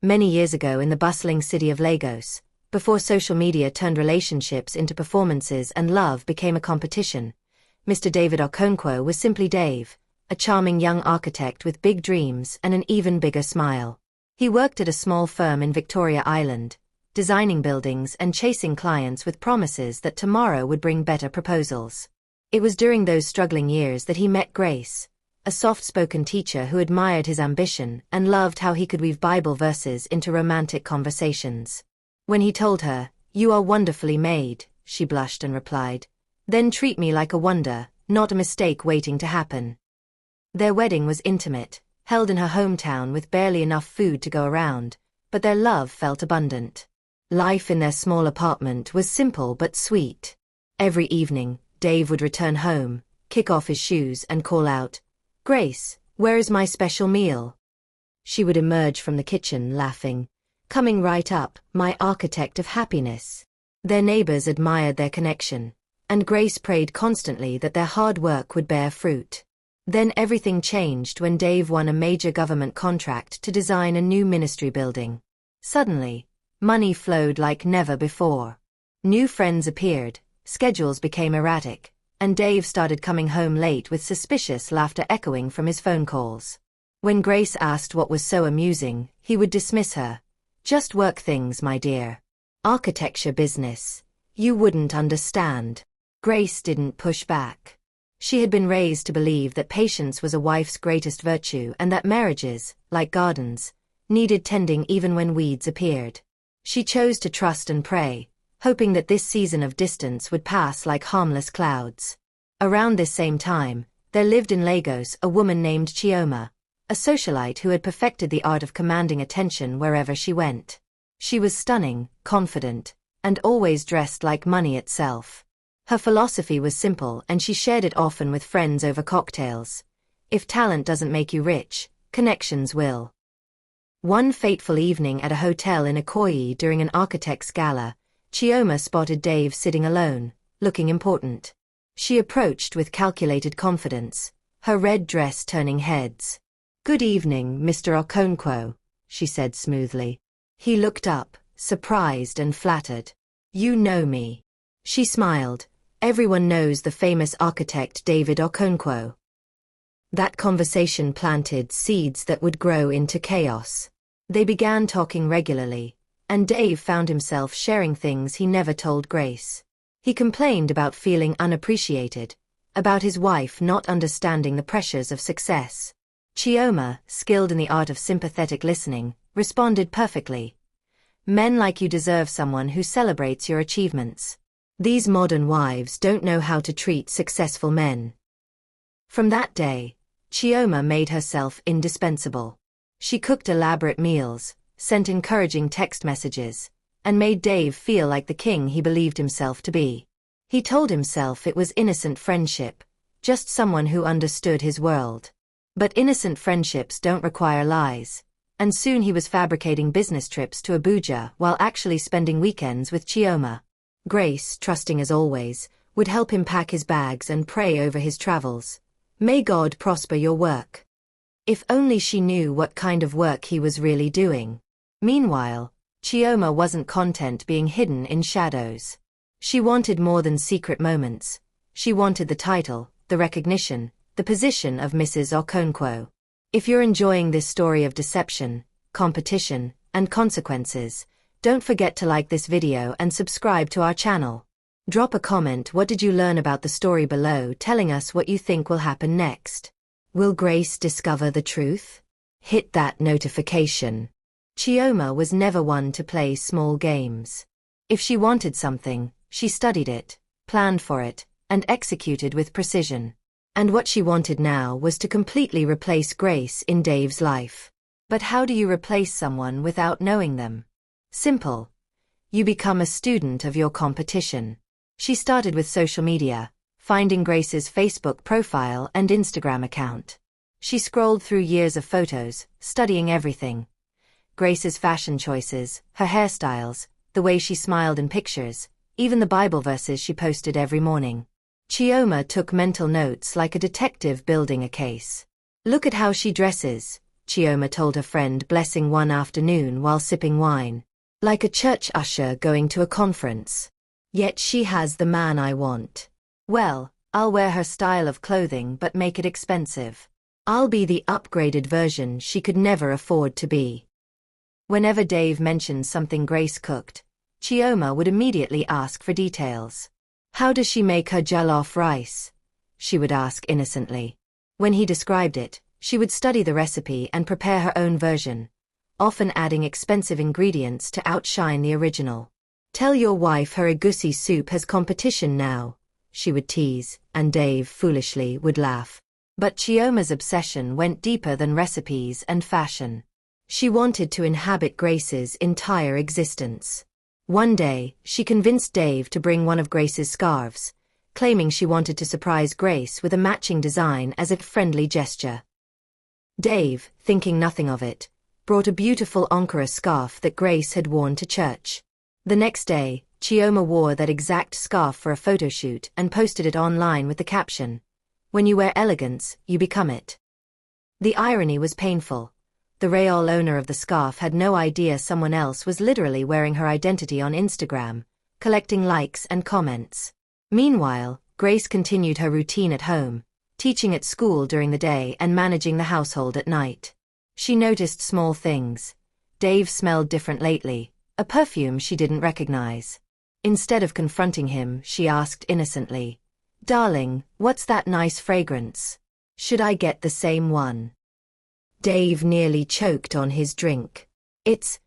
Many years ago in the bustling city of Lagos, before social media turned relationships into performances and love became a competition, Mr. David Okonkwo was simply Dave, a charming young architect with big dreams and an even bigger smile. He worked at a small firm in Victoria Island, designing buildings and chasing clients with promises that tomorrow would bring better proposals. It was during those struggling years that he met Grace, a soft-spoken teacher who admired his ambition and loved how he could weave Bible verses into romantic conversations. When he told her, "You are wonderfully made," she blushed and replied, "Then treat me like a wonder, not a mistake waiting to happen." Their wedding was intimate, held in her hometown with barely enough food to go around, but their love felt abundant. Life in their small apartment was simple but sweet. Every evening, Dave would return home, kick off his shoes and call out, "Grace, where is my special meal?" She would emerge from the kitchen laughing, "Coming right up, my architect of happiness." Their neighbors admired their connection, and Grace prayed constantly that their hard work would bear fruit. Then everything changed when Dave won a major government contract to design a new ministry building. Suddenly, money flowed like never before. New friends appeared, schedules became erratic, and Dave started coming home late with suspicious laughter echoing from his phone calls. When Grace asked what was so amusing, he would dismiss her. "Just work things, my dear. Architecture business. You wouldn't understand." Grace didn't push back. She had been raised to believe that patience was a wife's greatest virtue and that marriages, like gardens, needed tending even when weeds appeared. She chose to trust and pray, hoping that this season of distance would pass like harmless clouds. Around this same time, there lived in Lagos a woman named Chioma, a socialite who had perfected the art of commanding attention wherever she went. She was stunning, confident, and always dressed like money itself. Her philosophy was simple and she shared it often with friends over cocktails. If talent doesn't make you rich, connections will. One fateful evening at a hotel in Ikoyi during an architect's gala, Chioma spotted Dave sitting alone, looking important. She approached with calculated confidence, her red dress turning heads. "Good evening, Mr. Okonkwo," she said smoothly. He looked up, surprised and flattered. "You know me." She smiled. "Everyone knows the famous architect David Okonkwo." That conversation planted seeds that would grow into chaos. They began talking regularly, and Dave found himself sharing things he never told Grace. He complained about feeling unappreciated, about his wife not understanding the pressures of success. Chioma, skilled in the art of sympathetic listening, responded perfectly. "Men like you deserve someone who celebrates your achievements. These modern wives don't know how to treat successful men." From that day, Chioma made herself indispensable. She cooked elaborate meals, sent encouraging text messages, and made Dave feel like the king he believed himself to be. He told himself it was innocent friendship, just someone who understood his world. But innocent friendships don't require lies, and soon he was fabricating business trips to Abuja while actually spending weekends with Chioma. Grace, trusting as always, would help him pack his bags and pray over his travels. "May God prosper your work." If only she knew what kind of work he was really doing. Meanwhile, Chioma wasn't content being hidden in shadows. She wanted more than secret moments. She wanted the title, the recognition, the position of Mrs. Okonkwo. If you're enjoying this story of deception, competition, and consequences, don't forget to like this video and subscribe to our channel. Drop a comment, what did you learn about the story below, telling us what you think will happen next. Will Grace discover the truth? Hit that notification. Chioma was never one to play small games. If she wanted something, she studied it, planned for it, and executed with precision. And what she wanted now was to completely replace Grace in Dave's life. But how do you replace someone without knowing them? Simple. You become a student of your competition. She started with social media, finding Grace's Facebook profile and Instagram account. She scrolled through years of photos, studying everything. Grace's fashion choices, her hairstyles, the way she smiled in pictures, even the Bible verses she posted every morning. Chioma took mental notes like a detective building a case. Look at how she dresses. Chioma told her friend, blessing one afternoon while sipping wine. Like a church usher going to a conference. Yet she has the man I want. Well, I'll wear her style of clothing but make it expensive. I'll be the upgraded version she could never afford to be. Whenever Dave mentioned something Grace cooked, Chioma would immediately ask for details. How does she make her jollof rice? She would ask innocently. When he described it, she would study the recipe and prepare her own version, often adding expensive ingredients to outshine the original. Tell your wife her egusi soup has competition now, she would tease, and Dave, foolishly, would laugh. But Chioma's obsession went deeper than recipes and fashion. She wanted to inhabit Grace's entire existence. One day, she convinced Dave to bring one of Grace's scarves, claiming she wanted to surprise Grace with a matching design as a friendly gesture. Dave, thinking nothing of it, brought a beautiful Ankara scarf that Grace had worn to church. The next day, Chioma wore that exact scarf for a photo shoot and posted it online with the caption, "When you wear elegance, you become it." The irony was painful. The real owner of the scarf had no idea someone else was literally wearing her identity on Instagram, collecting likes and comments. Meanwhile, Grace continued her routine at home, teaching at school during the day and managing the household at night. She noticed small things. Dave smelled different lately, a perfume she didn't recognize. Instead of confronting him, she asked innocently, "Darling, what's that nice fragrance? Should I get the same one?" Dave nearly choked on his drink. It's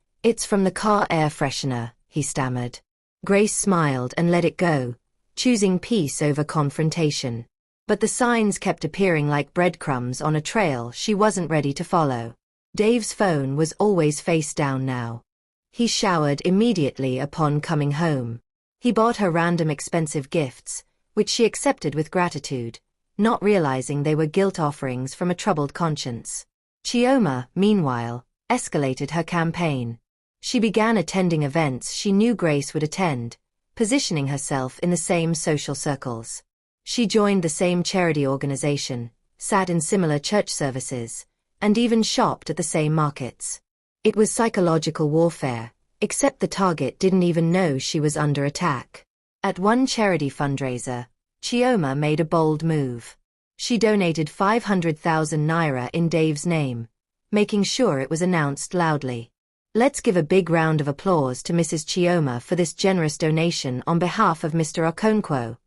from the car air freshener," he stammered. Grace smiled and let it go, choosing peace over confrontation. But the signs kept appearing like breadcrumbs on a trail she wasn't ready to follow. Dave's phone was always face down now. He showered immediately upon coming home. He bought her random expensive gifts, which she accepted with gratitude, not realizing they were guilt offerings from a troubled conscience. Chioma, meanwhile, escalated her campaign. She began attending events she knew Grace would attend, positioning herself in the same social circles. She joined the same charity organization, sat in similar church services, and even shopped at the same markets. It was psychological warfare, except the target didn't even know she was under attack. At one charity fundraiser, Chioma made a bold move. She donated 500,000 naira in Dave's name, making sure it was announced loudly. "Let's give a big round of applause to Mrs. Chioma for this generous donation on behalf of Mr. Okonkwo,"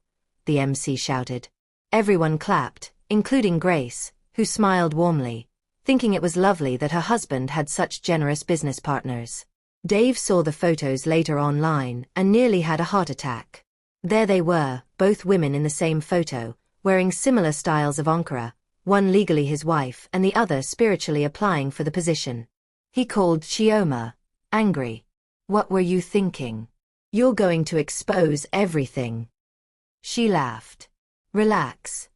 the MC shouted. Everyone clapped, including Grace, who smiled warmly, thinking it was lovely that her husband had such generous business partners. Dave saw the photos later online and nearly had a heart attack. There they were, both women in the same photo, wearing similar styles of Ankara, one legally his wife and the other spiritually applying for the position. He called Chioma, angry. "What were you thinking? You're going to expose everything." She laughed. "Relax,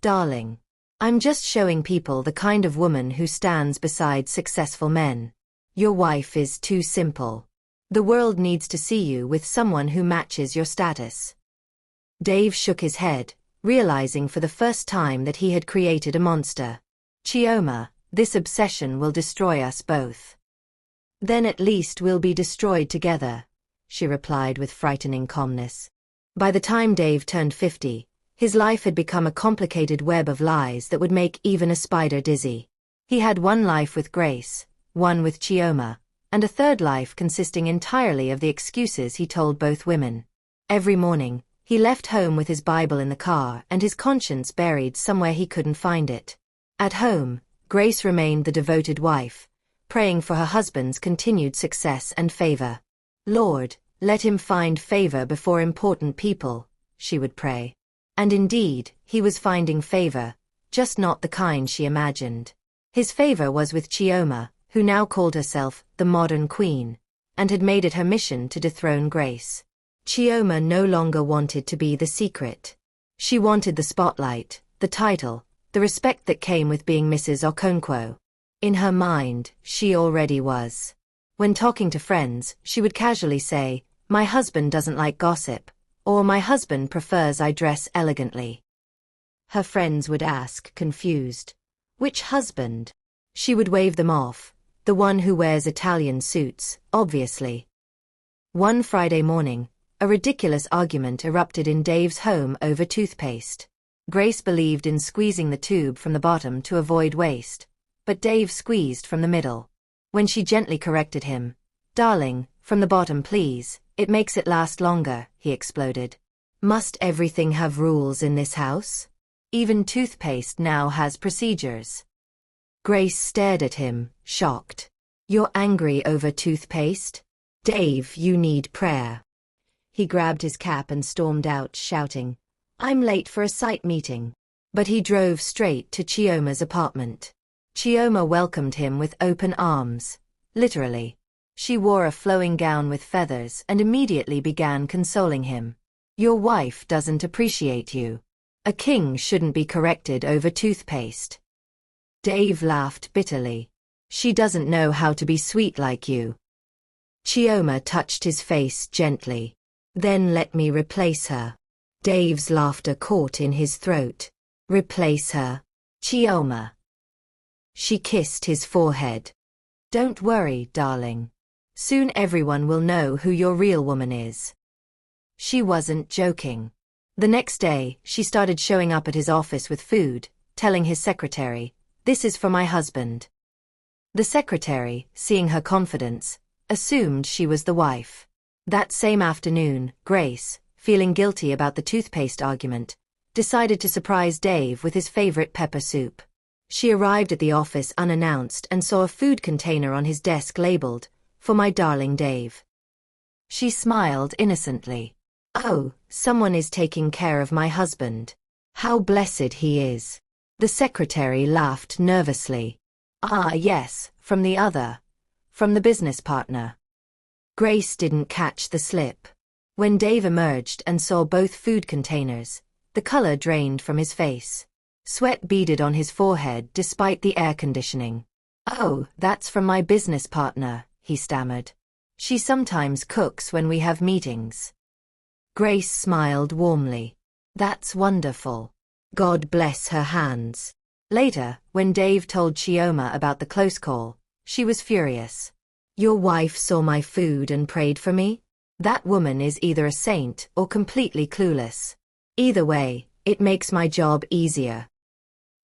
darling. I'm just showing people the kind of woman who stands beside successful men. Your wife is too simple. The world needs to see you with someone who matches your status." Dave shook his head, realizing for the first time that he had created a monster. "Chioma, this obsession will destroy us both." "Then at least we'll be destroyed together," she replied with frightening calmness. By the time Dave turned 50, his life had become a complicated web of lies that would make even a spider dizzy. He had one life with Grace, one with Chioma, and a third life consisting entirely of the excuses he told both women. Every morning, he left home with his Bible in the car and his conscience buried somewhere he couldn't find it. At home, Grace remained the devoted wife, praying for her husband's continued success and favor. "Lord, let him find favor before important people," she would pray. And indeed, he was finding favor, just not the kind she imagined. His favor was with Chioma, who now called herself the modern queen, and had made it her mission to dethrone Grace. Chioma no longer wanted to be the secret. She wanted the spotlight, the title, the respect that came with being Mrs. Okonkwo. In her mind, she already was. When talking to friends, she would casually say, "My husband doesn't like gossip," or "My husband prefers I dress elegantly." Her friends would ask, confused, "Which husband?" She would wave them off. The one who wears Italian suits, obviously. One Friday morning, a ridiculous argument erupted in Dave's home over toothpaste. Grace believed in squeezing the tube from the bottom to avoid waste, but Dave squeezed from the middle. When she gently corrected him, "Darling, from the bottom please, it makes it last longer," he exploded. "Must everything have rules in this house? Even toothpaste now has procedures." Grace stared at him, shocked. "You're angry over toothpaste? Dave, you need prayer." He grabbed his cap and stormed out, shouting, "I'm late for a site meeting." But he drove straight to Chioma's apartment. Chioma welcomed him with open arms. Literally. She wore a flowing gown with feathers and immediately began consoling him. "Your wife doesn't appreciate you. A king shouldn't be corrected over toothpaste." Dave laughed bitterly. "She doesn't know how to be sweet like you." Chioma touched his face gently. "Then let me replace her." Dave's laughter caught in his throat. "Replace her? Chioma?" She kissed his forehead. "Don't worry, darling. Soon everyone will know who your real woman is." She wasn't joking. The next day, she started showing up at his office with food, telling his secretary, "This is for my husband." The secretary, seeing her confidence, assumed she was the wife. That same afternoon, Grace, feeling guilty about the toothpaste argument, decided to surprise Dave with his favorite pepper soup. She arrived at the office unannounced and saw a food container on his desk labeled, "For my darling Dave." She smiled innocently. "Oh, someone is taking care of my husband. How blessed he is." The secretary laughed nervously. "Ah, yes, from the business partner." Grace didn't catch the slip. When Dave emerged and saw both food containers, the color drained from his face. Sweat beaded on his forehead despite the air conditioning. "Oh, that's from my business partner," he stammered. "She sometimes cooks when we have meetings." Grace smiled warmly. "That's wonderful. God bless her hands." Later, when Dave told Chioma about the close call, she was furious. "Your wife saw my food and prayed for me? That woman is either a saint or completely clueless. Either way, it makes my job easier."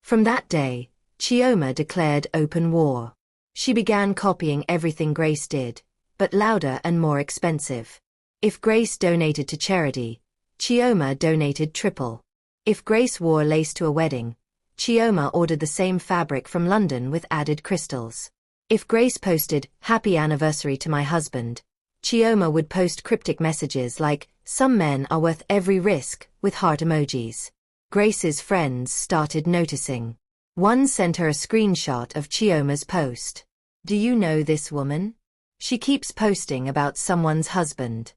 From that day, Chioma declared open war. She began copying everything Grace did, but louder and more expensive. If Grace donated to charity, Chioma donated triple. If Grace wore lace to a wedding, Chioma ordered the same fabric from London with added crystals. If Grace posted, "Happy anniversary to my husband," Chioma would post cryptic messages like, "Some men are worth every risk," with heart emojis. Grace's friends started noticing. One sent her a screenshot of Chioma's post. "Do you know this woman? She keeps posting about someone's husband."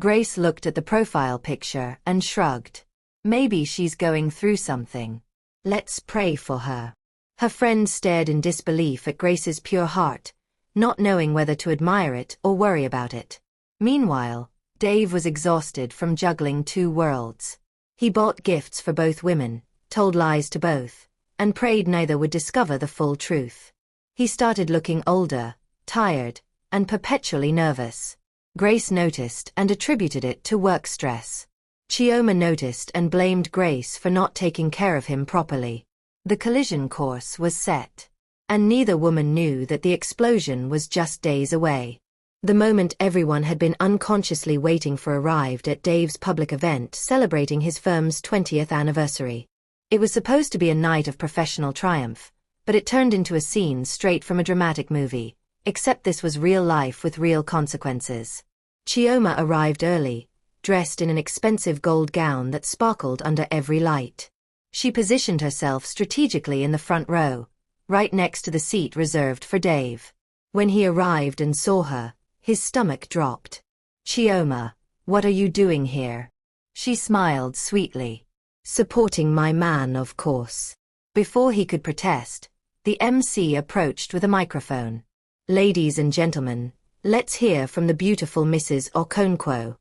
Grace looked at the profile picture and shrugged. "Maybe she's going through something. Let's pray for her." Her friend stared in disbelief at Grace's pure heart, not knowing whether to admire it or worry about it. Meanwhile, Dave was exhausted from juggling two worlds. He bought gifts for both women, told lies to both, and prayed neither would discover the full truth. He started looking older, tired, and perpetually nervous. Grace noticed and attributed it to work stress. Chioma noticed and blamed Grace for not taking care of him properly. The collision course was set. And neither woman knew that the explosion was just days away. The moment everyone had been unconsciously waiting for arrived at Dave's public event celebrating his firm's 20th anniversary. It was supposed to be a night of professional triumph, but it turned into a scene straight from a dramatic movie, except this was real life with real consequences. Chioma arrived early, dressed in an expensive gold gown that sparkled under every light. She positioned herself strategically in the front row, right next to the seat reserved for Dave. When he arrived and saw her, his stomach dropped. "Chioma, what are you doing here?" She smiled sweetly. "Supporting my man, of course." Before he could protest, the MC approached with a microphone. "Ladies and gentlemen, let's hear from the beautiful Mrs. Okonkwo."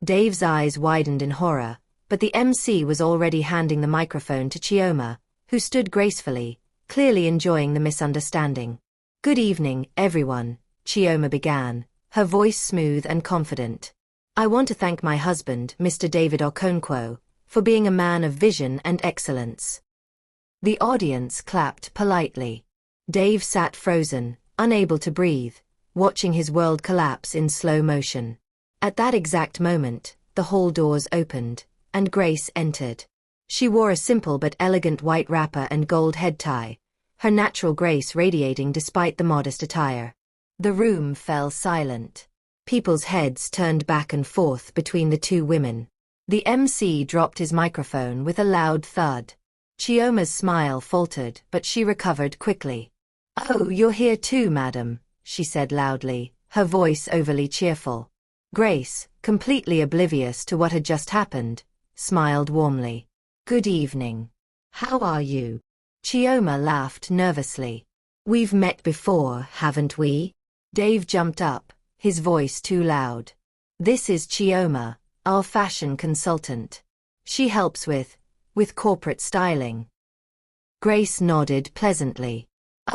Dave's eyes widened in horror, but the MC was already handing the microphone to Chioma, who stood gracefully, clearly enjoying the misunderstanding. "Good evening, everyone," Chioma began, her voice smooth and confident. "I want to thank my husband, Mr. David Okonkwo, for being a man of vision and excellence." The audience clapped politely. Dave sat frozen, unable to breathe, watching his world collapse in slow motion. At that exact moment, the hall doors opened, and Grace entered. She wore a simple but elegant white wrapper and gold head tie, her natural grace radiating despite the modest attire. The room fell silent. People's heads turned back and forth between the two women. The MC dropped his microphone with a loud thud. Chioma's smile faltered, but she recovered quickly. "Oh, you're here too, madam," she said loudly, her voice overly cheerful. Grace, completely oblivious to what had just happened, smiled warmly. "Good evening. How are you?" Chioma laughed nervously. "We've met before, haven't we?" Dave jumped up, his voice too loud. "This is Chioma, our fashion consultant. She helps with corporate styling." Grace nodded pleasantly.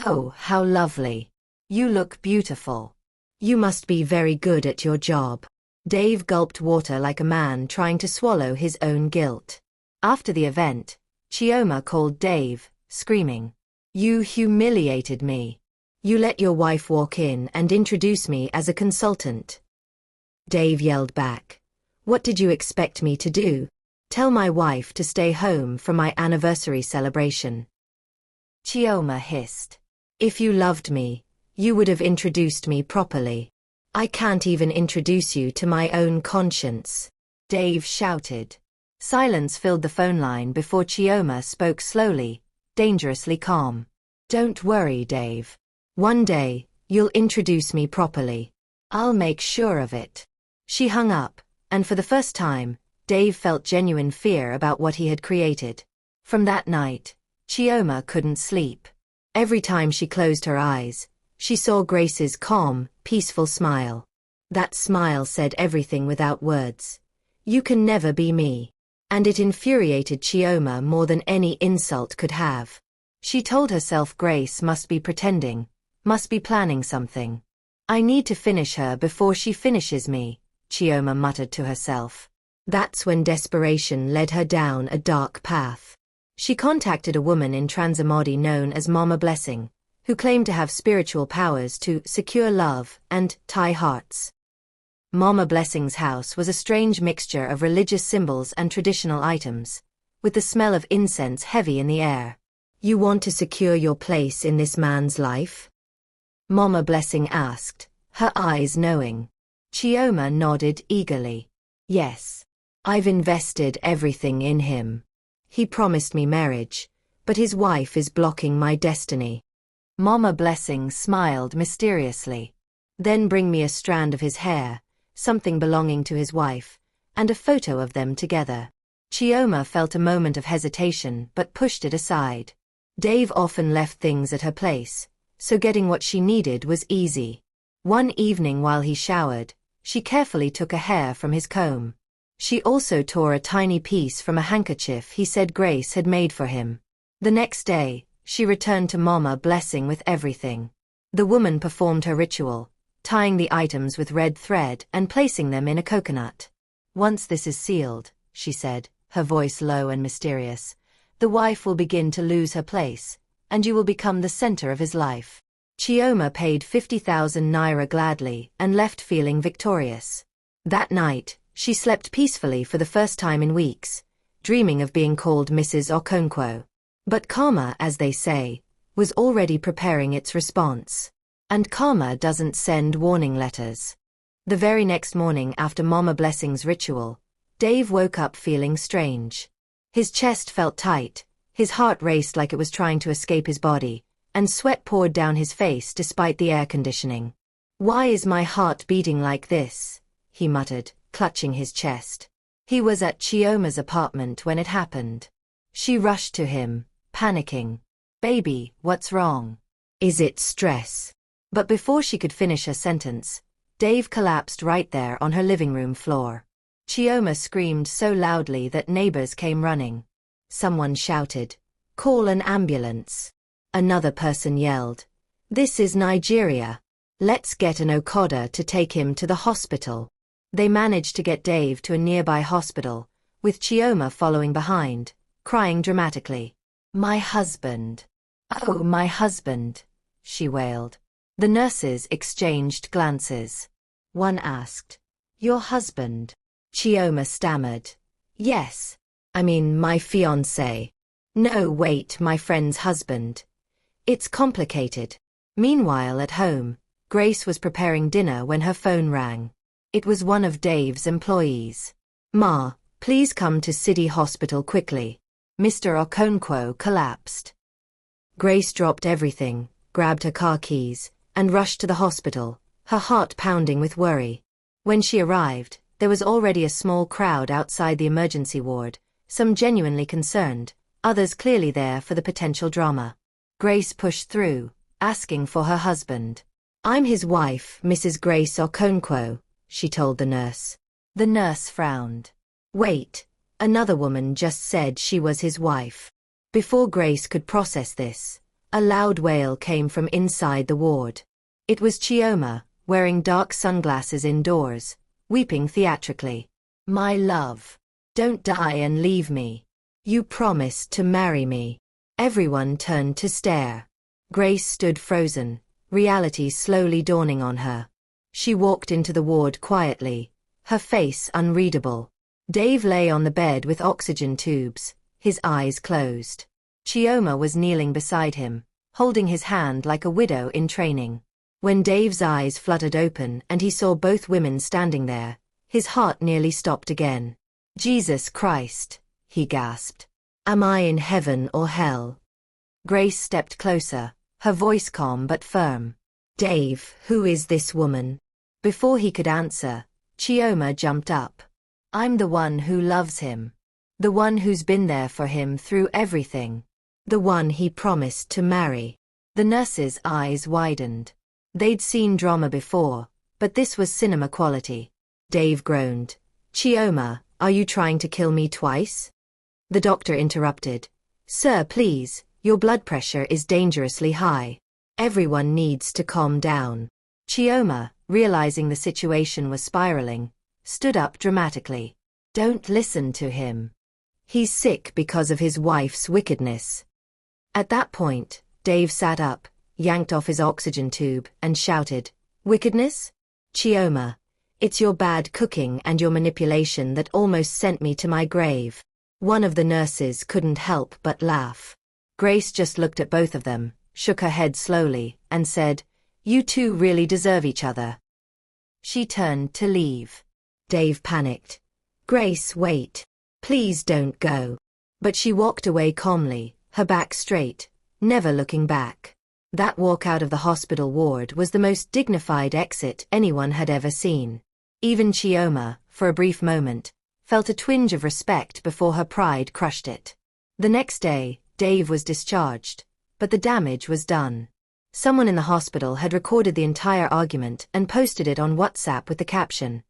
"Oh, how lovely. You look beautiful. You must be very good at your job." Dave gulped water like a man trying to swallow his own guilt. After the event, Chioma called Dave, screaming, "You humiliated me. You let your wife walk in and introduce me as a consultant." Dave yelled back, "What did you expect me to do? Tell my wife to stay home for my anniversary celebration?" Chioma hissed, "If you loved me, you would have introduced me properly. I can't even introduce you to my own conscience." Dave shouted. Silence filled the phone line before Chioma spoke slowly, dangerously calm. "Don't worry, Dave. One day, you'll introduce me properly. I'll make sure of it." She hung up, and for the first time, Dave felt genuine fear about what he had created. From that night, Chioma couldn't sleep. Every time she closed her eyes, she saw Grace's calm, peaceful smile. That smile said everything without words. "You can never be me." And it infuriated Chioma more than any insult could have. She told herself Grace must be pretending, must be planning something. "I need to finish her before she finishes me," Chioma muttered to herself. That's when desperation led her down a dark path. She contacted a woman in Transamodi known as Mama Blessing, who claimed to have spiritual powers to secure love and tie hearts. Mama Blessing's house was a strange mixture of religious symbols and traditional items, with the smell of incense heavy in the air. "You want to secure your place in this man's life?" Mama Blessing asked, her eyes knowing. Chioma nodded eagerly. "Yes. I've invested everything in him. He promised me marriage, but his wife is blocking my destiny." Mama Blessing smiled mysteriously. "Then bring me a strand of his hair, something belonging to his wife, and a photo of them together." Chioma felt a moment of hesitation but pushed it aside. Dave often left things at her place, so getting what she needed was easy. One evening while he showered, she carefully took a hair from his comb. She also tore a tiny piece from a handkerchief he said Grace had made for him. The next day, she returned to Mama Blessing with everything. The woman performed her ritual, tying the items with red thread and placing them in a coconut. "Once this is sealed," she said, her voice low and mysterious, "the wife will begin to lose her place, and you will become the center of his life." Chioma paid 50,000 naira gladly and left feeling victorious. That night, she slept peacefully for the first time in weeks, dreaming of being called Mrs. Okonkwo. But karma, as they say, was already preparing its response. And karma doesn't send warning letters. The very next morning after Mama Blessing's ritual, Dave woke up feeling strange. His chest felt tight, his heart raced like it was trying to escape his body, and sweat poured down his face despite the air conditioning. "Why is my heart beating like this?" he muttered, clutching his chest. He was at Chioma's apartment when it happened. She rushed to him, panicking. "Baby, what's wrong? Is it stress?" But before she could finish her sentence, Dave collapsed right there on her living room floor. Chioma screamed so loudly that neighbors came running. Someone shouted, "Call an ambulance." Another person yelled. This is Nigeria. Let's get an Okada to take him to the hospital. They managed to get Dave to a nearby hospital, with Chioma following behind, crying dramatically. My husband. Oh, my husband, she wailed. The nurses exchanged glances. One asked, Your husband? Chioma stammered. Yes. I mean, my fiancé. No, wait, my friend's husband. It's complicated. Meanwhile, at home, Grace was preparing dinner when her phone rang. It was one of Dave's employees. Ma, please come to City Hospital quickly. Mr. Okonkwo collapsed. Grace dropped everything, grabbed her car keys, and rushed to the hospital, her heart pounding with worry. When she arrived, there was already a small crowd outside the emergency ward, some genuinely concerned, others clearly there for the potential drama. Grace pushed through, asking for her husband. I'm his wife, Mrs. Grace Okonkwo, she told the nurse. The nurse frowned. Wait, another woman just said she was his wife. Before Grace could process this, a loud wail came from inside the ward. It was Chioma, wearing dark sunglasses indoors, weeping theatrically. My love. Don't die and leave me. You promised to marry me. Everyone turned to stare. Grace stood frozen, reality slowly dawning on her. She walked into the ward quietly, her face unreadable. Dave lay on the bed with oxygen tubes, his eyes closed. Chioma was kneeling beside him, holding his hand like a widow in training. When Dave's eyes fluttered open and he saw both women standing there, his heart nearly stopped again. Jesus Christ, he gasped. Am I in heaven or hell? Grace stepped closer, her voice calm but firm. Dave, who is this woman? Before he could answer, Chioma jumped up. I'm the one who loves him. The one who's been there for him through everything. The one he promised to marry. The nurse's eyes widened. They'd seen drama before, but this was cinema quality. Dave groaned. Chioma, are you trying to kill me twice? The doctor interrupted. Sir, please, your blood pressure is dangerously high. Everyone needs to calm down. Chioma, realizing the situation was spiraling, stood up dramatically. Don't listen to him. He's sick because of his wife's wickedness. At that point, Dave sat up, yanked off his oxygen tube, and shouted, Wickedness? Chioma, it's your bad cooking and your manipulation that almost sent me to my grave. One of the nurses couldn't help but laugh. Grace just looked at both of them, shook her head slowly, and said, You two really deserve each other. She turned to leave. Dave panicked. Grace, wait. Please don't go. But she walked away calmly, her back straight, never looking back. That walk out of the hospital ward was the most dignified exit anyone had ever seen. Even Chioma, for a brief moment, felt a twinge of respect before her pride crushed it. The next day, Dave was discharged, but the damage was done. Someone in the hospital had recorded the entire argument and posted it on WhatsApp with the caption,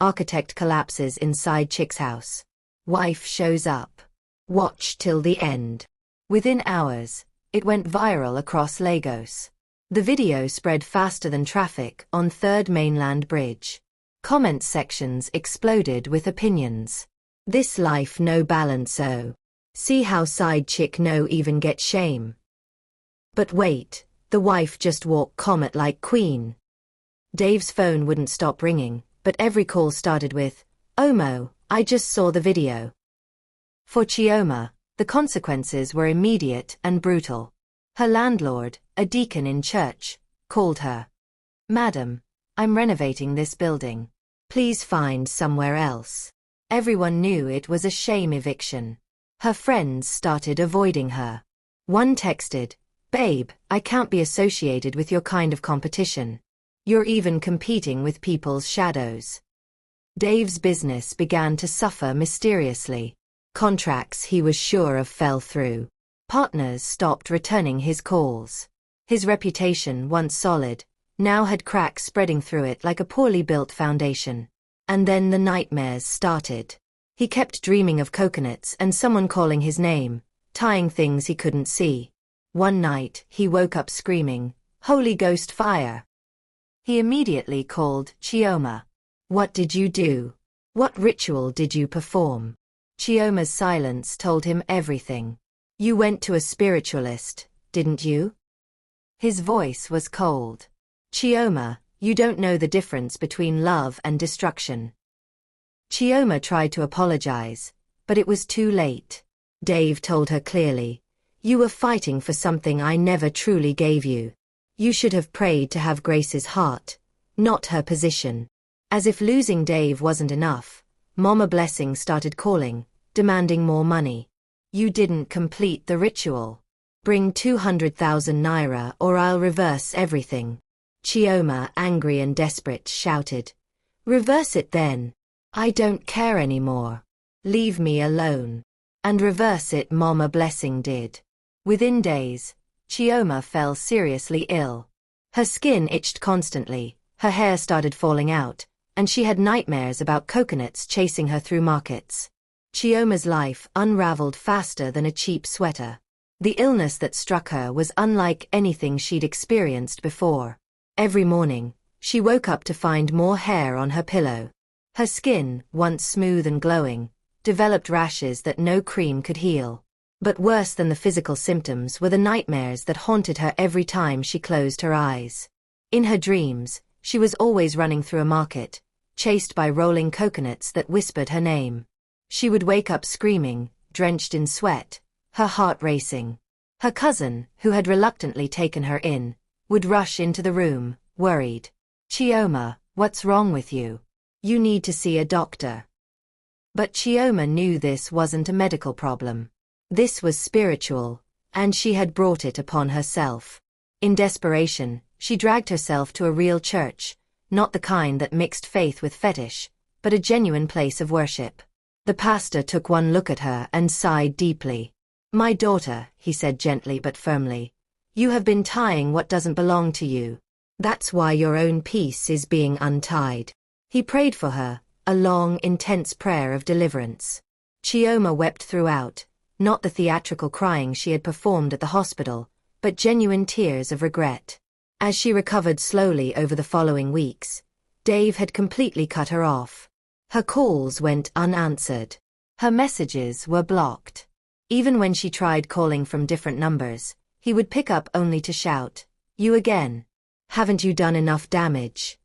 Architect collapses inside chick's house. Wife shows up. Watch till the end. Within hours, it went viral across Lagos. The video spread faster than traffic on 3rd Mainland Bridge. Comment sections exploded with opinions. This life no balance oh. See how side chick no even get shame. But wait, the wife just walk comet like queen. Dave's phone wouldn't stop ringing, but every call started with, Omo, I just saw the video. For Chioma, the consequences were immediate and brutal. Her landlord, a deacon in church, called her. Madam, I'm renovating this building. Please find somewhere else. Everyone knew it was a shame eviction. Her friends started avoiding her. One texted, Babe, I can't be associated with your kind of competition. You're even competing with people's shadows. Dave's business began to suffer mysteriously. Contracts he was sure of fell through. Partners stopped returning his calls. His reputation, once solid, now had cracks spreading through it like a poorly built foundation. And then the nightmares started. He kept dreaming of coconuts and someone calling his name, tying things he couldn't see. One night, he woke up screaming, "Holy Ghost fire!" He immediately called Chioma. "What did you do? What ritual did you perform?" Chioma's silence told him everything. "You went to a spiritualist, didn't you?" His voice was cold. "Chioma, you don't know the difference between love and destruction." Chioma tried to apologize, but it was too late. Dave told her clearly, "You were fighting for something I never truly gave you. You should have prayed to have Grace's heart, not her position." As if losing Dave wasn't enough, Mama Blessing started calling, demanding more money. "You didn't complete the ritual. Bring 200,000 naira or I'll reverse everything." Chioma, angry and desperate, shouted, "Reverse it then. I don't care anymore. Leave me alone." And reverse it Mama Blessing did. Within days, Chioma fell seriously ill. Her skin itched constantly, her hair started falling out, and she had nightmares about coconuts chasing her through markets. Chioma's life unraveled faster than a cheap sweater. The illness that struck her was unlike anything she'd experienced before. Every morning, she woke up to find more hair on her pillow. Her skin, once smooth and glowing, developed rashes that no cream could heal. But worse than the physical symptoms were the nightmares that haunted her every time she closed her eyes. In her dreams, she was always running through a market, chased by rolling coconuts that whispered her name. She would wake up screaming, drenched in sweat, her heart racing. Her cousin, who had reluctantly taken her in, would rush into the room, worried. "Chioma, what's wrong with you? You need to see a doctor." But Chioma knew this wasn't a medical problem. This was spiritual, and she had brought it upon herself. In desperation, she dragged herself to a real church, not the kind that mixed faith with fetish, but a genuine place of worship. The pastor took one look at her and sighed deeply. "My daughter," he said gently but firmly, "you have been tying what doesn't belong to you. That's why your own peace is being untied." He prayed for her, a long, intense prayer of deliverance. Chioma wept throughout, not the theatrical crying she had performed at the hospital, but genuine tears of regret. As she recovered slowly over the following weeks, Dave had completely cut her off. Her calls went unanswered. Her messages were blocked. Even when she tried calling from different numbers, he would pick up only to shout, "You again? Haven't you done enough damage?"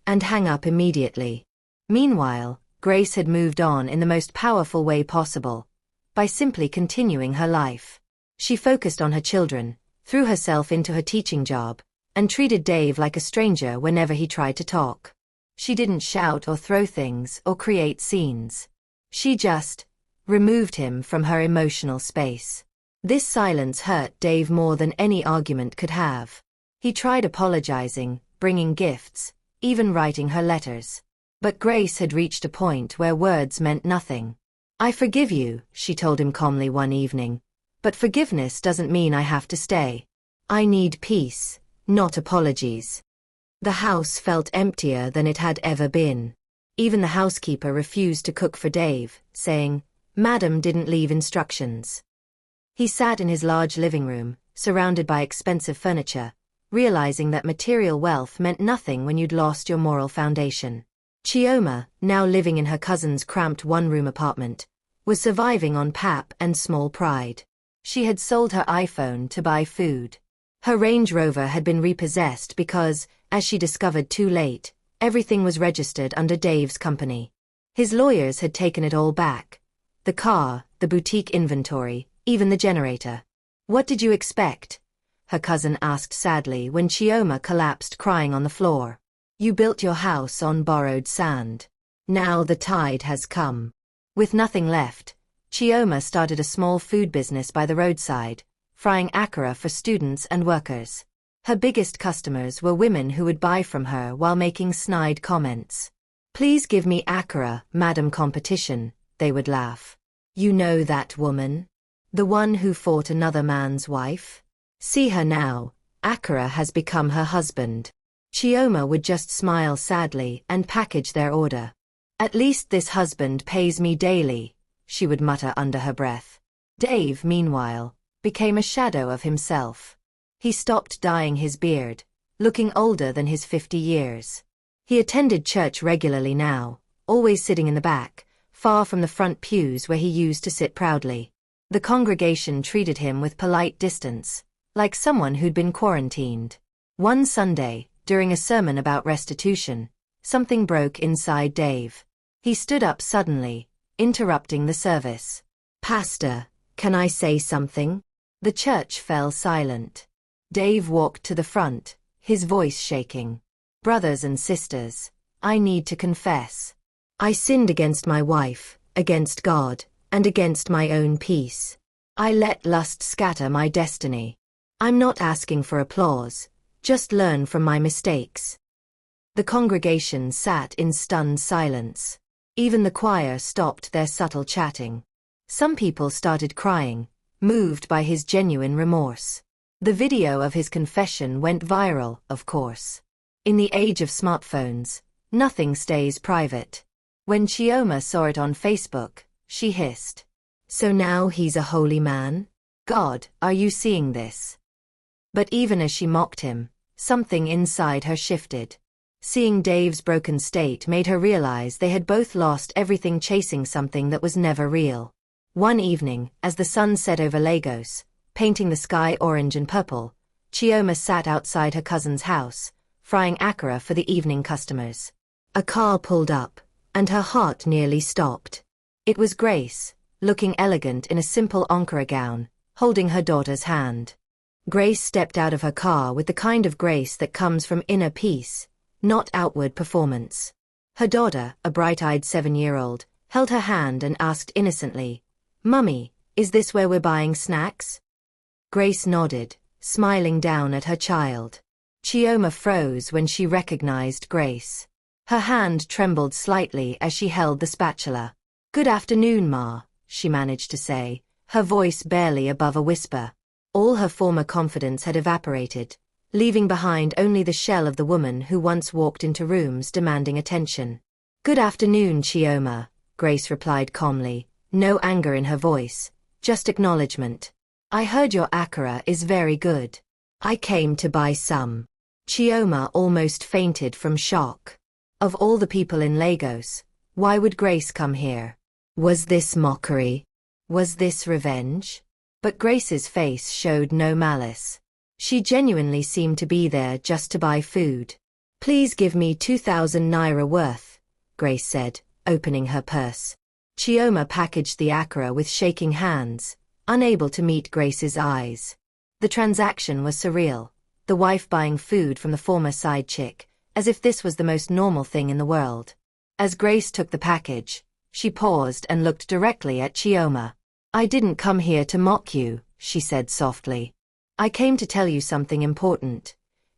and hang up immediately. Meanwhile, Grace had moved on in the most powerful way possible, by simply continuing her life. She focused on her children, threw herself into her teaching job, and treated Dave like a stranger whenever he tried to talk. She didn't shout or throw things or create scenes. She just removed him from her emotional space. This silence hurt Dave more than any argument could have. He tried apologizing, bringing gifts, even writing her letters. But Grace had reached a point where words meant nothing. "I forgive you," she told him calmly one evening, "but forgiveness doesn't mean I have to stay. I need peace, not apologies." The house felt emptier than it had ever been. Even the housekeeper refused to cook for Dave, saying, "Madam didn't leave instructions." He sat in his large living room, surrounded by expensive furniture, realizing that material wealth meant nothing when you'd lost your moral foundation. Chioma, now living in her cousin's cramped one-room apartment, was surviving on pap and small pride. She had sold her iPhone to buy food. Her Range Rover had been repossessed because, as she discovered too late, everything was registered under Dave's company. His lawyers had taken it all back. The car, the boutique inventory, even the generator. "What did you expect?" her cousin asked sadly when Chioma collapsed crying on the floor. "You built your house on borrowed sand. Now the tide has come." With nothing left, Chioma started a small food business by the roadside, frying akara for students and workers. Her biggest customers were women who would buy from her while making snide comments. "Please give me akara, Madam Competition," they would laugh. "You know that woman? The one who fought another man's wife? See her now, akara has become her husband." Chioma would just smile sadly and package their order. "At least this husband pays me daily," she would mutter under her breath. Dave, meanwhile, became a shadow of himself. He stopped dyeing his beard, looking older than his 50 years. He attended church regularly now, always sitting in the back, far from the front pews where he used to sit proudly. The congregation treated him with polite distance, like someone who'd been quarantined. One Sunday, during a sermon about restitution, something broke inside Dave. He stood up suddenly, interrupting the service. "Pastor, can I say something?" The church fell silent. Dave walked to the front, his voice shaking. "Brothers and sisters, I need to confess. I sinned against my wife, against God, and against my own peace. I let lust scatter my destiny. I'm not asking for applause, just learn from my mistakes." The congregation sat in stunned silence. Even the choir stopped their subtle chatting. Some people started crying, moved by his genuine remorse. The video of his confession went viral, of course. In the age of smartphones, nothing stays private. When Chioma saw it on Facebook, she hissed, "So now he's a holy man? God, are you seeing this?" But even as she mocked him, something inside her shifted. Seeing Dave's broken state made her realize they had both lost everything chasing something that was never real. One evening, as the sun set over Lagos, painting the sky orange and purple, Chioma sat outside her cousin's house, frying akara for the evening customers. A car pulled up, and her heart nearly stopped. It was Grace, looking elegant in a simple Ankara gown, holding her daughter's hand. Grace stepped out of her car with the kind of grace that comes from inner peace, not outward performance. Her daughter, a bright-eyed 7-year-old, held her hand and asked innocently, "Mummy, is this where we're buying snacks?" Grace nodded, smiling down at her child. Chioma froze when she recognized Grace. Her hand trembled slightly as she held the spatula. "Good afternoon, Ma," she managed to say, her voice barely above a whisper. All her former confidence had evaporated, leaving behind only the shell of the woman who once walked into rooms demanding attention. "Good afternoon, Chioma," Grace replied calmly, no anger in her voice, just acknowledgement. "I heard your akara is very good. I came to buy some." Chioma almost fainted from shock. Of all the people in Lagos, why would Grace come here? Was this mockery? Was this revenge? But Grace's face showed no malice. She genuinely seemed to be there just to buy food. "Please give me 2,000 naira worth," Grace said, opening her purse. Chioma packaged the akara with shaking hands, unable to meet Grace's eyes. The transaction was surreal, the wife buying food from the former side chick, as if this was the most normal thing in the world. As Grace took the package, she paused and looked directly at Chioma. "I didn't come here to mock you," she said softly. "I came to tell you something important.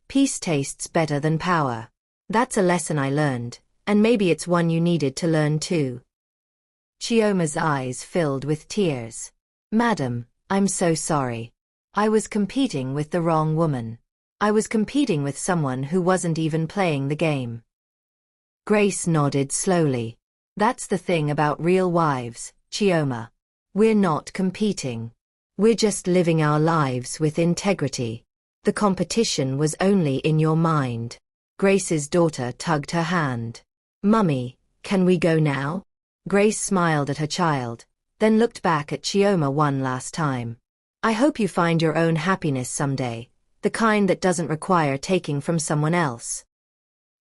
Peace tastes better than power. That's a lesson I learned, and maybe it's one you needed to learn too." Chioma's eyes filled with tears. "Madam, I'm so sorry. I was competing with the wrong woman. I was competing with someone who wasn't even playing the game." Grace nodded slowly. "That's the thing about real wives, Chioma. We're not competing. We're just living our lives with integrity. The competition was only in your mind." Grace's daughter tugged her hand. "Mummy, can we go now?" Grace smiled at her child, then looked back at Chioma one last time. "I hope you find your own happiness someday, the kind that doesn't require taking from someone else."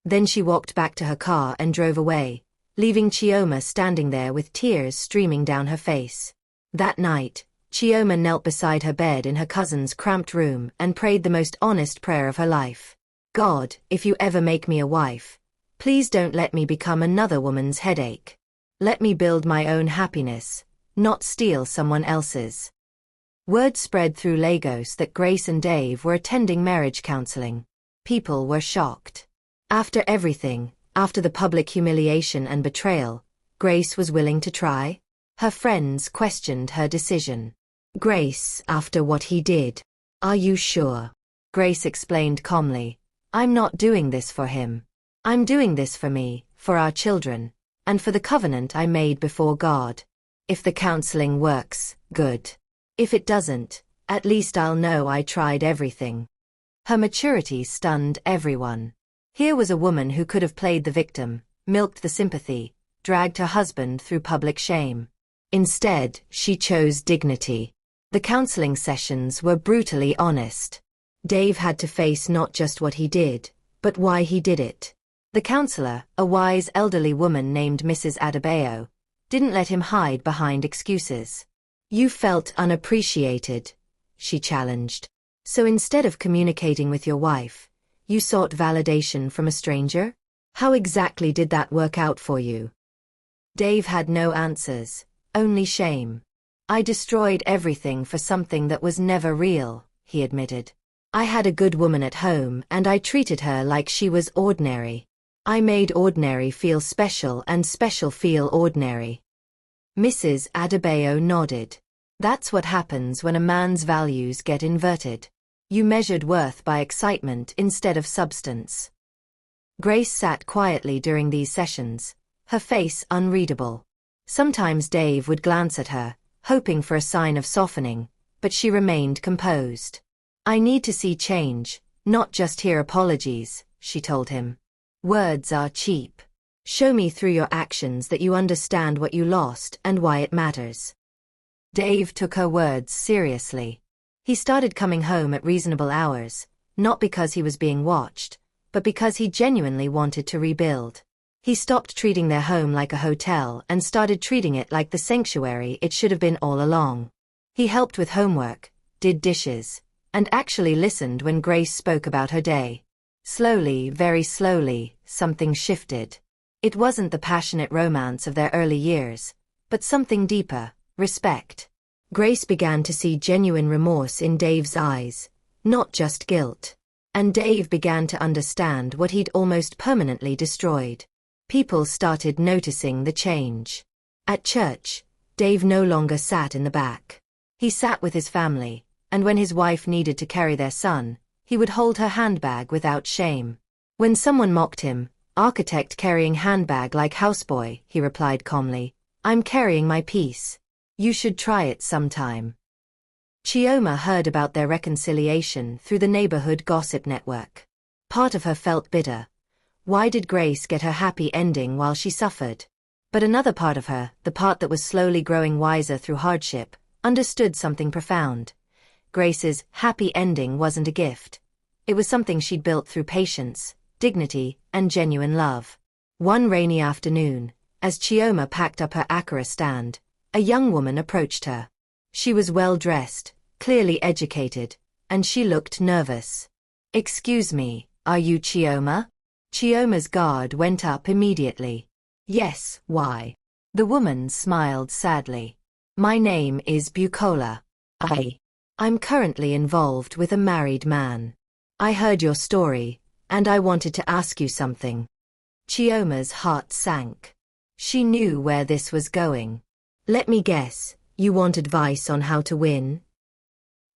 Then she walked back to her car and drove away, leaving Chioma standing there with tears streaming down her face. That night, Chioma knelt beside her bed in her cousin's cramped room and prayed the most honest prayer of her life. "God, if you ever make me a wife, please don't let me become another woman's headache. Let me build my own happiness, not steal someone else's." Word spread through Lagos that Grace and Dave were attending marriage counseling. People were shocked. After everything, after the public humiliation and betrayal, Grace was willing to try? Her friends questioned her decision. "Grace, after what he did, are you sure?" Grace explained calmly, "I'm not doing this for him. I'm doing this for me, for our children, and for the covenant I made before God. If the counseling works, good. If it doesn't, At least I'll know I tried everything. Her maturity stunned everyone. Here was a woman who could have played the victim, milked the sympathy, dragged her husband through public shame. Instead, she chose dignity. The counseling sessions were brutally honest. Dave had to face not just what he did, but why he did it. The counselor, a wise elderly woman named Mrs. Adebayo, didn't let him hide behind excuses. You felt unappreciated, she challenged. So instead of communicating with your wife, you sought validation from a stranger? How exactly did that work out for you? Dave had no answers, only shame. I destroyed everything for something that was never real, he admitted. I had a good woman at home and I treated her like she was ordinary. I made ordinary feel special and special feel ordinary. Mrs. Adebayo nodded. That's what happens when a man's values get inverted. You measured worth by excitement instead of substance. Grace sat quietly during these sessions, her face unreadable. Sometimes Dave would glance at her, hoping for a sign of softening, but she remained composed. I need to see change, not just hear apologies, she told him. Words are cheap. Show me through your actions that you understand what you lost and why it matters. Dave took her words seriously. He started coming home at reasonable hours, not because he was being watched, but because he genuinely wanted to rebuild. He stopped treating their home like a hotel and started treating it like the sanctuary it should have been all along. He helped with homework, did dishes, and actually listened when Grace spoke about her day. Slowly, very slowly, something shifted. It wasn't the passionate romance of their early years, but something deeper, respect. Grace began to see genuine remorse in Dave's eyes, not just guilt. And Dave began to understand what he'd almost permanently destroyed. People started noticing the change. At church, Dave no longer sat in the back. He sat with his family, and when his wife needed to carry their son, he would hold her handbag without shame. When someone mocked him, "Architect carrying handbag like houseboy," he replied calmly, "I'm carrying my peace. You should try it sometime." Chioma heard about their reconciliation through the neighborhood gossip network. Part of her felt bitter. Why did Grace get her happy ending while she suffered? But another part of her, the part that was slowly growing wiser through hardship, understood something profound. Grace's happy ending wasn't a gift. It was something she'd built through patience, dignity, and genuine love. One rainy afternoon, as Chioma packed up her Acura stand, a young woman approached her. She was well-dressed, clearly educated, and she looked nervous. "Excuse me, are you Chioma?" Chioma's guard went up immediately. "Yes, why?" The woman smiled sadly. "My name is Bukola. I'm currently involved with a married man. I heard your story, and I wanted to ask you something." Chioma's heart sank. She knew where this was going. "Let me guess, you want advice on how to win?"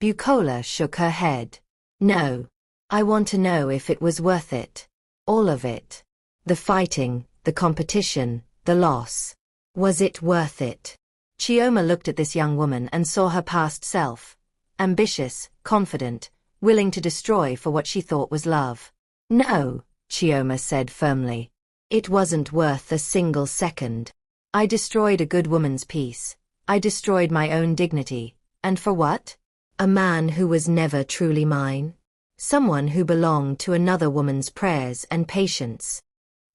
Bukola shook her head. "No. I want to know if it was worth it. All of it. The fighting, the competition, the loss. Was it worth it?" Chioma looked at this young woman and saw her past self. Ambitious, confident, willing to destroy for what she thought was love. "No," Chioma said firmly. "It wasn't worth a single second. I destroyed a good woman's peace. I destroyed my own dignity. And for what? A man who was never truly mine. Someone who belonged to another woman's prayers and patience."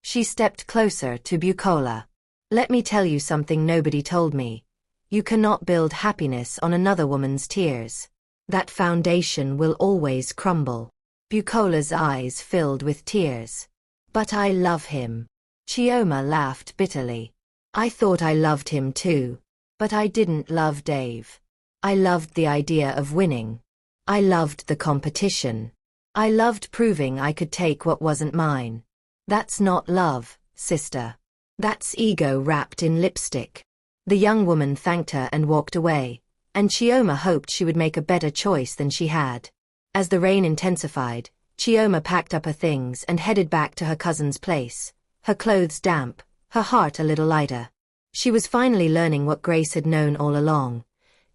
She stepped closer to Bukola. "Let me tell you something nobody told me. You cannot build happiness on another woman's tears. That foundation will always crumble." Bukola's eyes filled with tears. "But I love him." Chioma laughed bitterly. "I thought I loved him too. But I didn't love Dave. I loved the idea of winning. I loved the competition. I loved proving I could take what wasn't mine. That's not love, sister. That's ego wrapped in lipstick." The young woman thanked her and walked away, and Chioma hoped she would make a better choice than she had. As the rain intensified, Chioma packed up her things and headed back to her cousin's place, her clothes damp, her heart a little lighter. She was finally learning what Grace had known all along.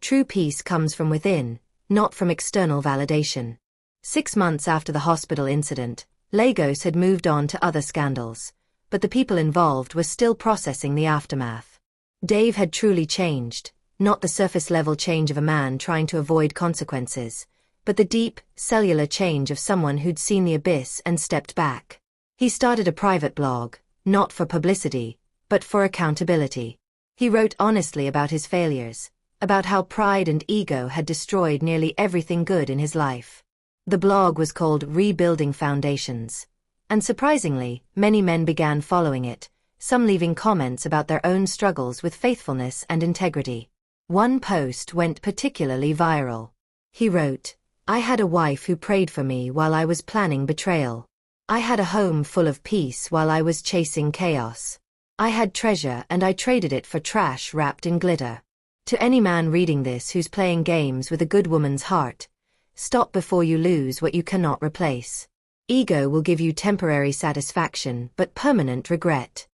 True peace comes from within, not from external validation. 6 months after the hospital incident, Lagos had moved on to other scandals, but the people involved were still processing the aftermath. Dave had truly changed, not the surface-level change of a man trying to avoid consequences, but the deep, cellular change of someone who'd seen the abyss and stepped back. He started a private blog, not for publicity, but for accountability. He wrote honestly about his failures, about how pride and ego had destroyed nearly everything good in his life. The blog was called Rebuilding Foundations, and surprisingly, many men began following it, some leaving comments about their own struggles with faithfulness and integrity. One post went particularly viral. He wrote, "I had a wife who prayed for me while I was planning betrayal. I had a home full of peace while I was chasing chaos. I had treasure and I traded it for trash wrapped in glitter." To any man reading this who's playing games with a good woman's heart, stop before you lose what you cannot replace. Ego will give you temporary satisfaction but permanent regret.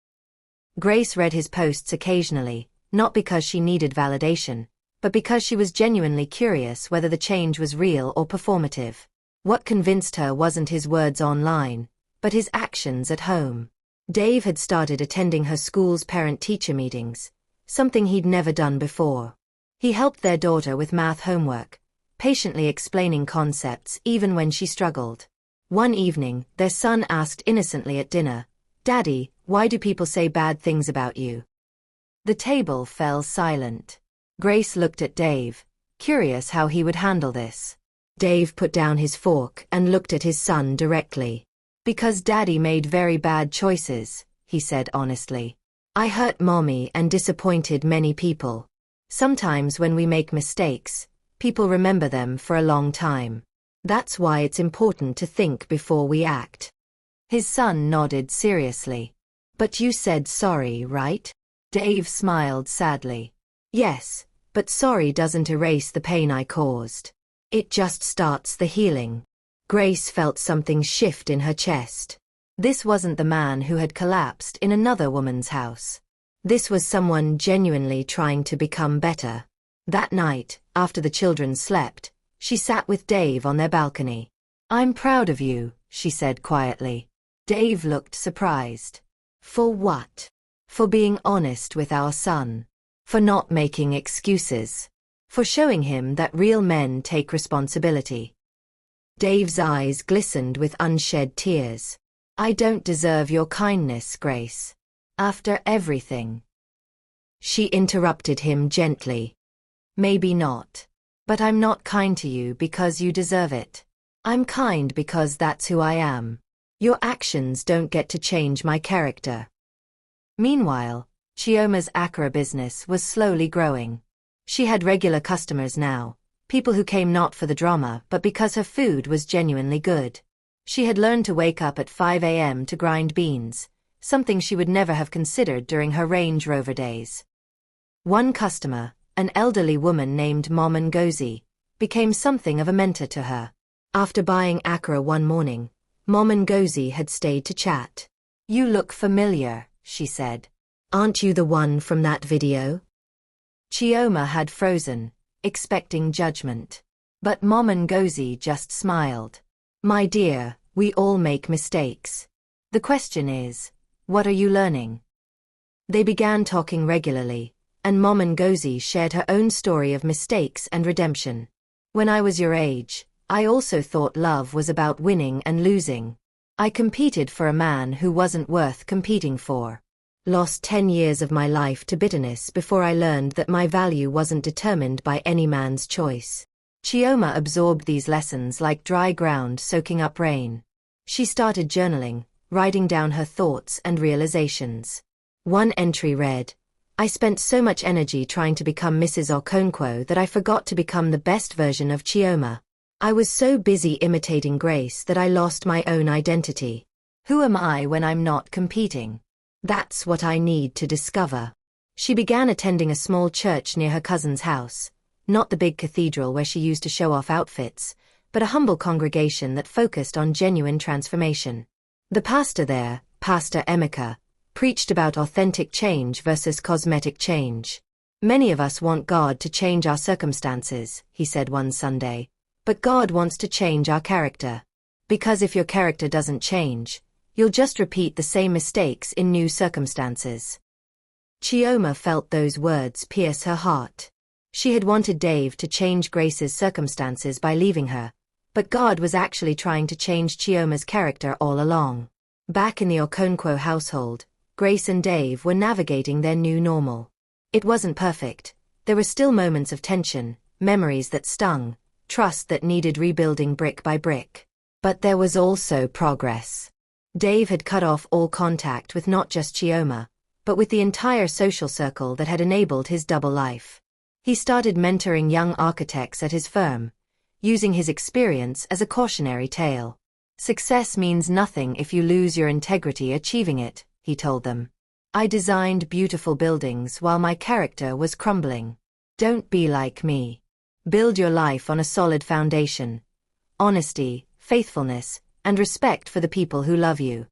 Grace read his posts occasionally, not because she needed validation, but because she was genuinely curious whether the change was real or performative. What convinced her wasn't his words online, but his actions at home. Dave had started attending her school's parent-teacher meetings, something he'd never done before. He helped their daughter with math homework, patiently explaining concepts even when she struggled. One evening, their son asked innocently at dinner, "Daddy, why do people say bad things about you?" The table fell silent. Grace looked at Dave, curious how he would handle this. Dave put down his fork and looked at his son directly. "Because Daddy made very bad choices," he said honestly. "I hurt Mommy and disappointed many people. Sometimes when we make mistakes, people remember them for a long time. That's why it's important to think before we act." His son nodded seriously. "But you said sorry, right?" Dave smiled sadly. "Yes, but sorry doesn't erase the pain I caused. It just starts the healing." Grace felt something shift in her chest. This wasn't the man who had collapsed in another woman's house. This was someone genuinely trying to become better. That night, after the children slept, she sat with Dave on their balcony. "I'm proud of you," she said quietly. Dave looked surprised. "For what?" "For being honest with our son. For not making excuses. For showing him that real men take responsibility." Dave's eyes glistened with unshed tears. "I don't deserve your kindness, Grace. After everything." She interrupted him gently. "Maybe not. But I'm not kind to you because you deserve it. I'm kind because that's who I am. Your actions don't get to change my character." Meanwhile, Chioma's Accra business was slowly growing. She had regular customers now, people who came not for the drama but because her food was genuinely good. She had learned to wake up at 5 a.m. to grind beans, something she would never have considered during her Range Rover days. One customer, an elderly woman named Mom Ngozi, became something of a mentor to her. After buying Accra one morning, Mom Ngozi had stayed to chat. "You look familiar," she said. "Aren't you the one from that video?" Chioma had frozen, expecting judgment. But Mom Ngozi just smiled. "My dear, we all make mistakes. The question is, what are you learning?" They began talking regularly, and Mom Ngozi shared her own story of mistakes and redemption. "When I was your age, I also thought love was about winning and losing. I competed for a man who wasn't worth competing for. Lost 10 years of my life to bitterness before I learned that my value wasn't determined by any man's choice." Chioma absorbed these lessons like dry ground soaking up rain. She started journaling, writing down her thoughts and realizations. One entry read, "I spent so much energy trying to become Mrs. Okonkwo that I forgot to become the best version of Chioma. I was so busy imitating Grace that I lost my own identity. Who am I when I'm not competing? That's what I need to discover." She began attending a small church near her cousin's house, not the big cathedral where she used to show off outfits, but a humble congregation that focused on genuine transformation. The pastor there, Pastor Emeka, preached about authentic change versus cosmetic change. Many of us want God to change our circumstances, he said one Sunday. But God wants to change our character. Because if your character doesn't change, you'll just repeat the same mistakes in new circumstances. Chioma felt those words pierce her heart. She had wanted Dave to change Grace's circumstances by leaving her, but God was actually trying to change Chioma's character all along. Back in the Okonkwo household, Grace and Dave were navigating their new normal. It wasn't perfect. There were still moments of tension, memories that stung, trust that needed rebuilding brick by brick. But there was also progress. Dave had cut off all contact with not just Chioma, but with the entire social circle that had enabled his double life. He started mentoring young architects at his firm, using his experience as a cautionary tale. Success means nothing if you lose your integrity achieving it, he told them. I designed beautiful buildings while my character was crumbling. Don't be like me. Build your life on a solid foundation. Honesty, faithfulness, and respect for the people who love you.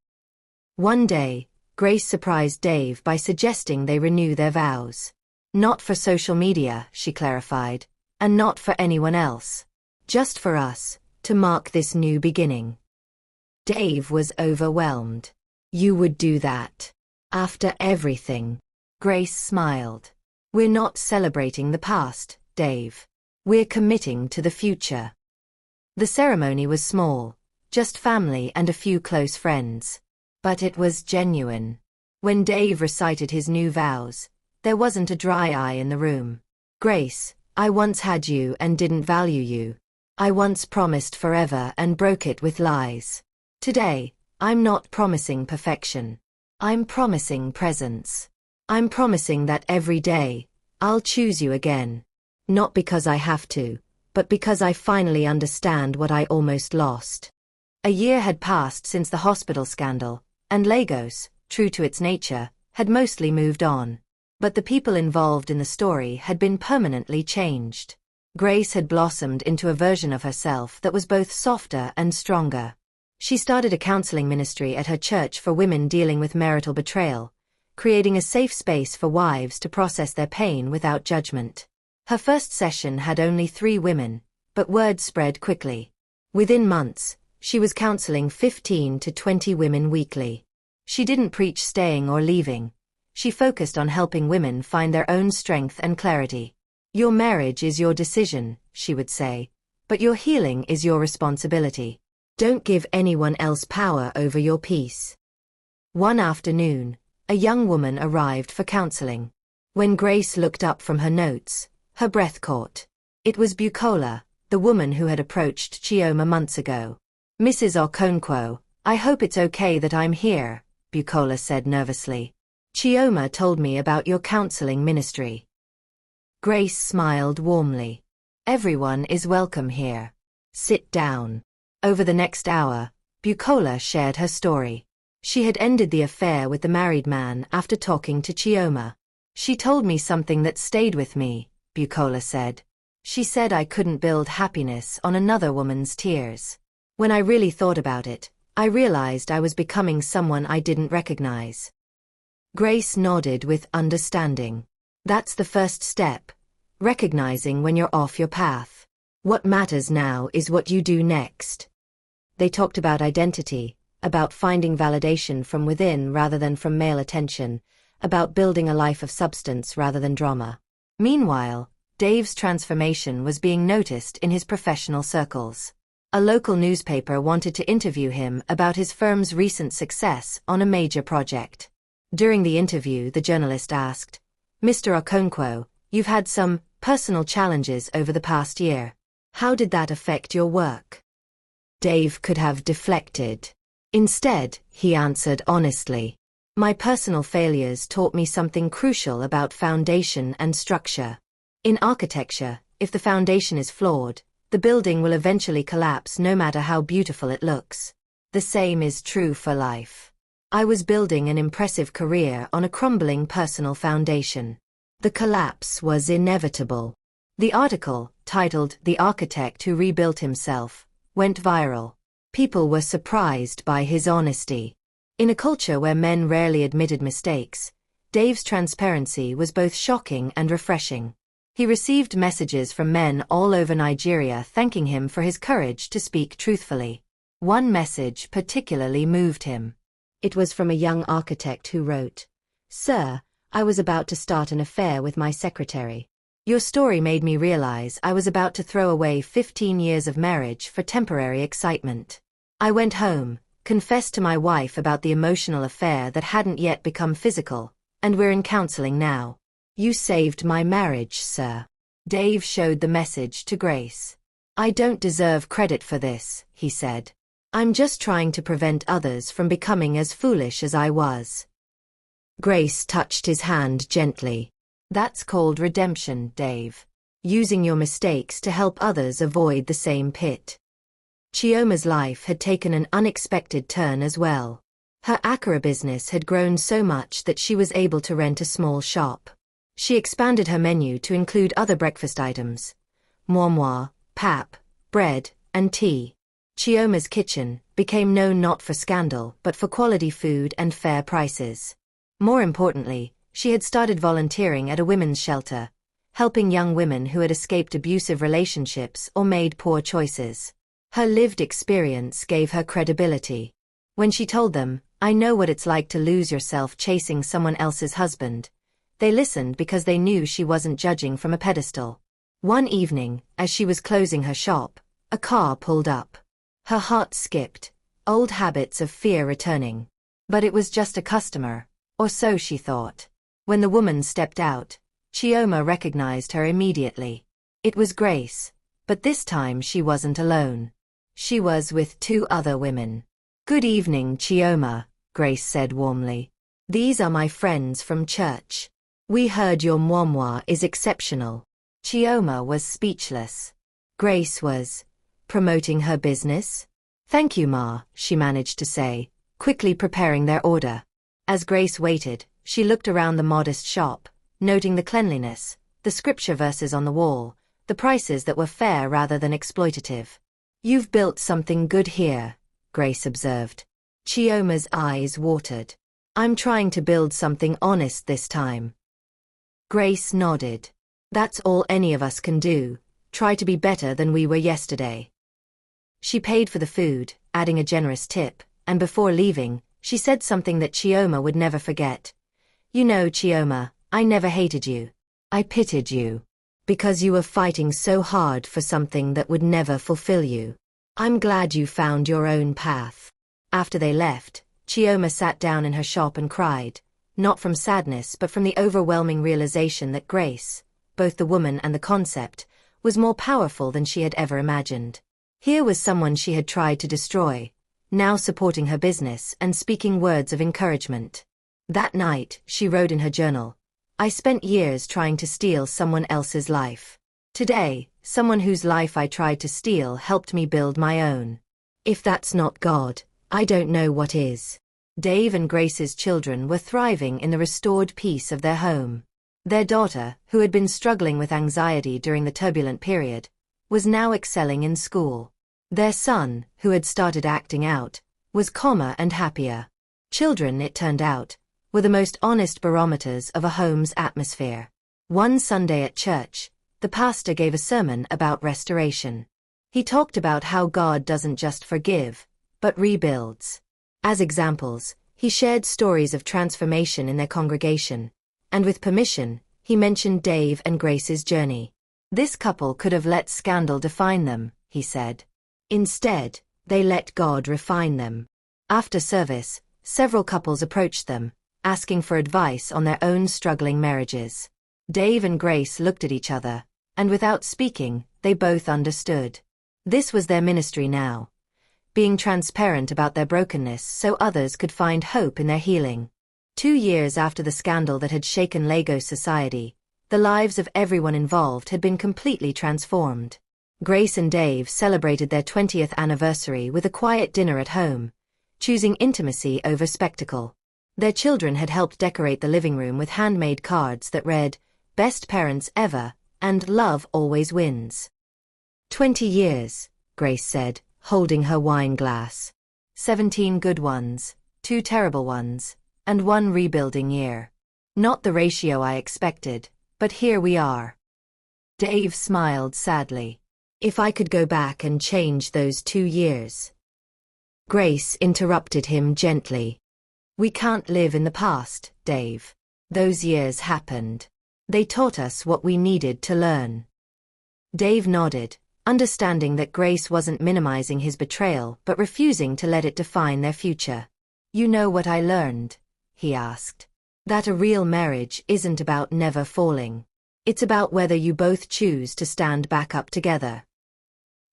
One day, Grace surprised Dave by suggesting they renew their vows. Not for social media, she clarified, and not for anyone else. Just for us, to mark this new beginning. Dave was overwhelmed. You would do that? After everything? Grace smiled. We're not celebrating the past, Dave. We're committing to the future. The ceremony was small, just family and a few close friends. But it was genuine. When Dave recited his new vows, there wasn't a dry eye in the room. Grace, I once had you and didn't value you. I once promised forever and broke it with lies. Today, I'm not promising perfection. I'm promising presence. I'm promising that every day, I'll choose you again. Not because I have to, but because I finally understand what I almost lost. A year had passed since the hospital scandal, and Lagos, true to its nature, had mostly moved on. But the people involved in the story had been permanently changed. Grace had blossomed into a version of herself that was both softer and stronger. She started a counseling ministry at her church for women dealing with marital betrayal, creating a safe space for wives to process their pain without judgment. Her first session had only 3 women, but word spread quickly. Within months, she was counseling 15 to 20 women weekly. She didn't preach staying or leaving. She focused on helping women find their own strength and clarity. Your marriage is your decision, she would say, but your healing is your responsibility. Don't give anyone else power over your peace. One afternoon, a young woman arrived for counseling. When Grace looked up from her notes, her breath caught. It was Bukola, the woman who had approached Chioma months ago. Mrs. Okonkwo, I hope it's okay that I'm here, Bukola said nervously. Chioma told me about your counseling ministry. Grace smiled warmly. Everyone is welcome here. Sit down. Over the next hour, Bukola shared her story. She had ended the affair with the married man after talking to Chioma. She told me something that stayed with me, Bukola said. She said I couldn't build happiness on another woman's tears. When I really thought about it, I realized I was becoming someone I didn't recognize. Grace nodded with understanding. That's the first step, recognizing when you're off your path. What matters now is what you do next. They talked about identity, about finding validation from within rather than from male attention, about building a life of substance rather than drama. Meanwhile, Dave's transformation was being noticed in his professional circles. A local newspaper wanted to interview him about his firm's recent success on a major project. During the interview, the journalist asked, Mr. Okonkwo, you've had some personal challenges over the past year. How did that affect your work? Dave could have deflected. Instead, he answered honestly. My personal failures taught me something crucial about foundation and structure. In architecture, if the foundation is flawed, the building will eventually collapse no matter how beautiful it looks. The same is true for life. I was building an impressive career on a crumbling personal foundation. The collapse was inevitable. The article, titled "The Architect Who Rebuilt Himself," went viral. People were surprised by his honesty. In a culture where men rarely admitted mistakes, Dave's transparency was both shocking and refreshing. He received messages from men all over Nigeria thanking him for his courage to speak truthfully. One message particularly moved him. It was from a young architect who wrote, "Sir, I was about to start an affair with my secretary. Your story made me realize I was about to throw away 15 years of marriage for temporary excitement. I went home, confessed to my wife about the emotional affair that hadn't yet become physical, and we're in counseling now. You saved my marriage, sir." Dave showed the message to Grace. "I don't deserve credit for this," he said. "I'm just trying to prevent others from becoming as foolish as I was." Grace touched his hand gently. "That's called redemption, Dave. Using your mistakes to help others avoid the same pit." Chioma's life had taken an unexpected turn as well. Her akara business had grown so much that she was able to rent a small shop. She expanded her menu to include other breakfast items: moi, pap, bread, and tea. Chioma's kitchen became known not for scandal but for quality food and fair prices. More importantly, she had started volunteering at a women's shelter, helping young women who had escaped abusive relationships or made poor choices. Her lived experience gave her credibility. When she told them, "I know what it's like to lose yourself chasing someone else's husband," they listened because they knew she wasn't judging from a pedestal. One evening, as she was closing her shop, a car pulled up. Her heart skipped, old habits of fear returning. But it was just a customer, or so she thought. When the woman stepped out, Chioma recognized her immediately. It was Grace, but this time she wasn't alone. She was with two other women. "Good evening, Chioma," Grace said warmly. "These are my friends from church. We heard your moi is exceptional." Chioma was speechless. Grace was promoting her business? "Thank you, Ma," she managed to say, quickly preparing their order. As Grace waited, she looked around the modest shop, noting the cleanliness, the scripture verses on the wall, the prices that were fair rather than exploitative. "You've built something good here," Grace observed. Chioma's eyes watered. "I'm trying to build something honest this time." Grace nodded. "That's all any of us can do, try to be better than we were yesterday." She paid for the food, adding a generous tip, and before leaving, she said something that Chioma would never forget. "You know, Chioma, I never hated you. I pitied you. Because you were fighting so hard for something that would never fulfill you. I'm glad you found your own path." After they left, Chioma sat down in her shop and cried, not from sadness but from the overwhelming realization that Grace, both the woman and the concept, was more powerful than she had ever imagined. Here was someone she had tried to destroy, now supporting her business and speaking words of encouragement. That night, she wrote in her journal, "I spent years trying to steal someone else's life. Today, someone whose life I tried to steal helped me build my own. If that's not God, I don't know what is." Dave and Grace's children were thriving in the restored peace of their home. Their daughter, who had been struggling with anxiety during the turbulent period, was now excelling in school. Their son, who had started acting out, was calmer and happier. Children, it turned out, were the most honest barometers of a home's atmosphere. One Sunday at church, the pastor gave a sermon about restoration. He talked about how God doesn't just forgive, but rebuilds. As examples, he shared stories of transformation in their congregation, and with permission, he mentioned Dave and Grace's journey. This couple could have let scandal define them, he said. Instead, they let God refine them. After service, several couples approached them, asking for advice on their own struggling marriages. Dave and Grace looked at each other, and without speaking, they both understood. This was their ministry now, being transparent about their brokenness so others could find hope in their healing. 2 years after the scandal that had shaken Lagos society, the lives of everyone involved had been completely transformed. Grace and Dave celebrated their 20th anniversary with a quiet dinner at home, choosing intimacy over spectacle. Their children had helped decorate the living room with handmade cards that read, "Best parents ever," and "Love always wins." 20 years, Grace said, holding her wine glass. 17 good ones, 2 terrible ones, and 1 rebuilding year. Not the ratio I expected, but here we are. Dave smiled sadly. If I could go back and change those 2 years. Grace interrupted him gently. We can't live in the past, Dave. Those years happened. They taught us what we needed to learn. Dave nodded, understanding that Grace wasn't minimizing his betrayal but refusing to let it define their future. You know what I learned? He asked. That a real marriage isn't about never falling. It's about whether you both choose to stand back up together.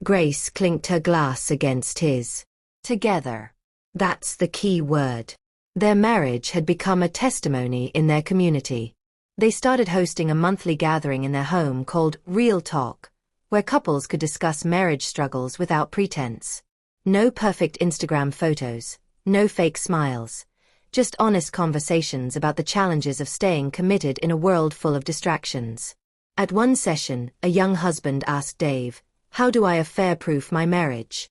Grace clinked her glass against his. Together. That's the key word. Their marriage had become a testimony in their community. They started hosting a monthly gathering in their home called Real Talk, where couples could discuss marriage struggles without pretense. No perfect Instagram photos, no fake smiles, just honest conversations about the challenges of staying committed in a world full of distractions. At one session, a young husband asked Dave, "How do I affair-proof my marriage?"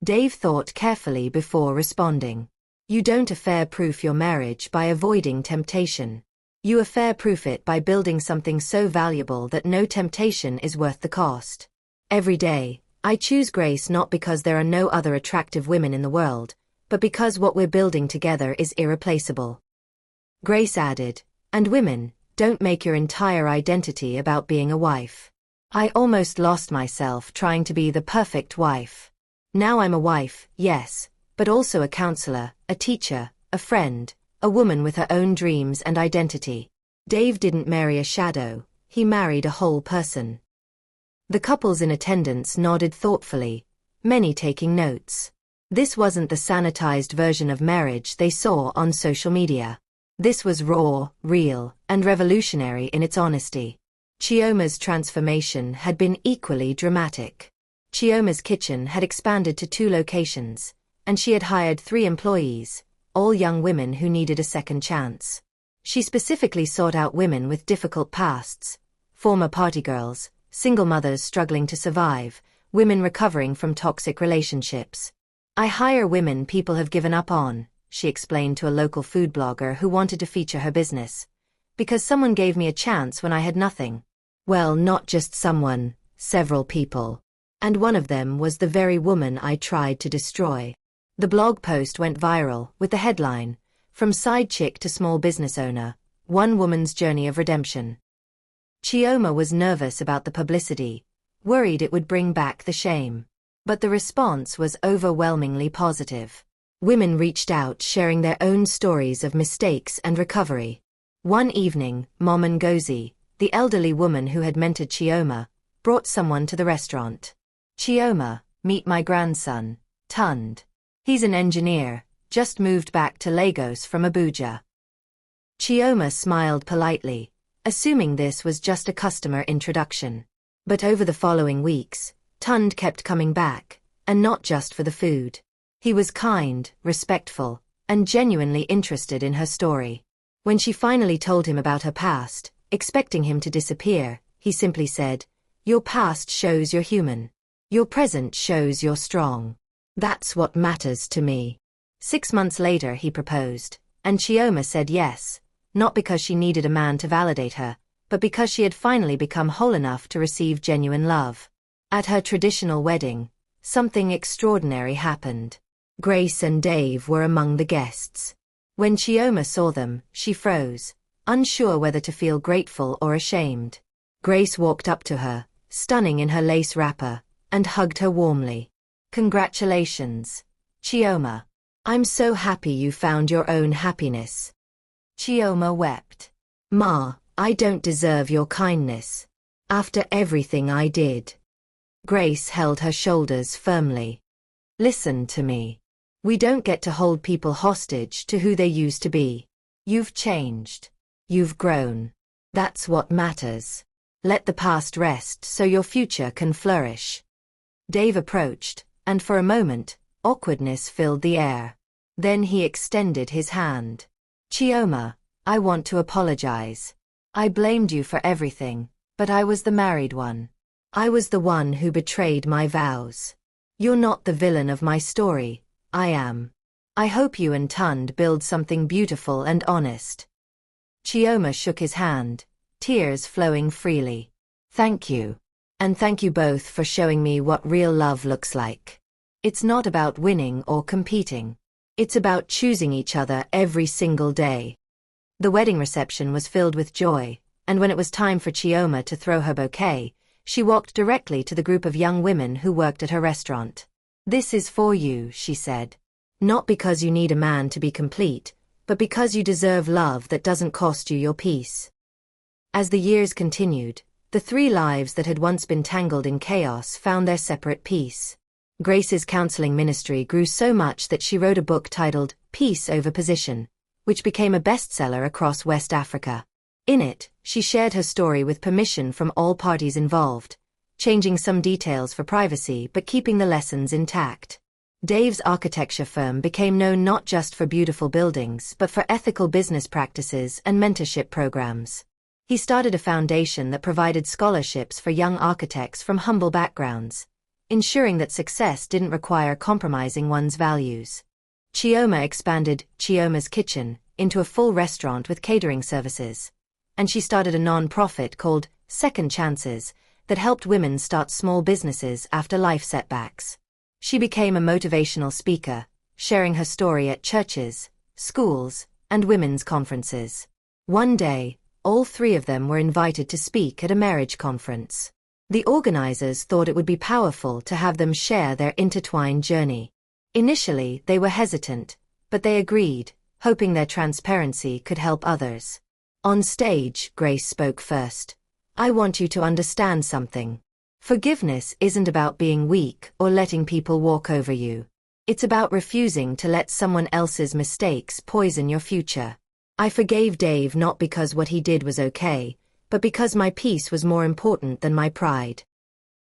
Dave thought carefully before responding. You don't affair-proof your marriage by avoiding temptation. You affair-proof it by building something so valuable that no temptation is worth the cost. Every day, I choose Grace not because there are no other attractive women in the world, but because what we're building together is irreplaceable. Grace added, and women, don't make your entire identity about being a wife. I almost lost myself trying to be the perfect wife. Now I'm a wife, yes, but also a counselor, a teacher, a friend, a woman with her own dreams and identity. Dave didn't marry a shadow, he married a whole person. The couples in attendance nodded thoughtfully, many taking notes. This wasn't the sanitized version of marriage they saw on social media. This was raw, real, and revolutionary in its honesty. Chioma's transformation had been equally dramatic. Chioma's kitchen had expanded to 2 locations, and she had hired 3 employees, all young women who needed a second chance. She specifically sought out women with difficult pasts, former party girls, single mothers struggling to survive, women recovering from toxic relationships. I hire women people have given up on, she explained to a local food blogger who wanted to feature her business. Because someone gave me a chance when I had nothing. Well, not just someone, several people. And one of them was the very woman I tried to destroy. The blog post went viral, with the headline, From Side Chick to Small Business Owner, One Woman's Journey of Redemption. Chioma was nervous about the publicity, worried it would bring back the shame. But the response was overwhelmingly positive. Women reached out sharing their own stories of mistakes and recovery. One evening, Mom Ngozi, the elderly woman who had mentored Chioma, brought someone to the restaurant. Chioma, meet my grandson, Tund. He's an engineer, just moved back to Lagos from Abuja. Chioma smiled politely, assuming this was just a customer introduction. But over the following weeks, Tund kept coming back, and not just for the food. He was kind, respectful, and genuinely interested in her story. When she finally told him about her past, expecting him to disappear, he simply said, "Your past shows you're human. Your present shows you're strong. That's what matters to me." 6 months later he proposed, and Chioma said yes, not because she needed a man to validate her, but because she had finally become whole enough to receive genuine love. At her traditional wedding, something extraordinary happened. Grace and Dave were among the guests. When Chioma saw them, she froze, unsure whether to feel grateful or ashamed. Grace walked up to her, stunning in her lace wrapper, and hugged her warmly. "Congratulations, Chioma. I'm so happy you found your own happiness." Chioma wept. "Ma, I don't deserve your kindness. After everything I did." Grace held her shoulders firmly. "Listen to me. We don't get to hold people hostage to who they used to be. You've changed. You've grown. That's what matters. Let the past rest so your future can flourish." Dave approached, and for a moment, awkwardness filled the air. Then he extended his hand. "Chioma, I want to apologize. I blamed you for everything, but I was the married one. I was the one who betrayed my vows. You're not the villain of my story, I am. I hope you and Tund build something beautiful and honest." Chioma shook his hand, tears flowing freely. Thank you. And thank you both for showing me what real love looks like. It's not about winning or competing. It's about choosing each other every single day. The wedding reception was filled with joy, and when it was time for Chioma to throw her bouquet, she walked directly to the group of young women who worked at her restaurant. This is for you, she said. Not because you need a man to be complete, but because you deserve love that doesn't cost you your peace. As the years continued, the three lives that had once been tangled in chaos found their separate peace. Grace's counseling ministry grew so much that she wrote a book titled Peace Over Position, which became a bestseller across West Africa. In it, she shared her story with permission from all parties involved, changing some details for privacy but keeping the lessons intact. Dave's architecture firm became known not just for beautiful buildings but for ethical business practices and mentorship programs. He started a foundation that provided scholarships for young architects from humble backgrounds, ensuring that success didn't require compromising one's values. Chioma expanded Chioma's Kitchen into a full restaurant with catering services, and she started a non-profit called Second Chances that helped women start small businesses after life setbacks. She became a motivational speaker, sharing her story at churches, schools, and women's conferences. One day, all three of them were invited to speak at a marriage conference. The organizers thought it would be powerful to have them share their intertwined journey. Initially, they were hesitant, but they agreed, hoping their transparency could help others. On stage, Grace spoke first. I want you to understand something. Forgiveness isn't about being weak or letting people walk over you. It's about refusing to let someone else's mistakes poison your future. I forgave Dave not because what he did was okay, but because my peace was more important than my pride.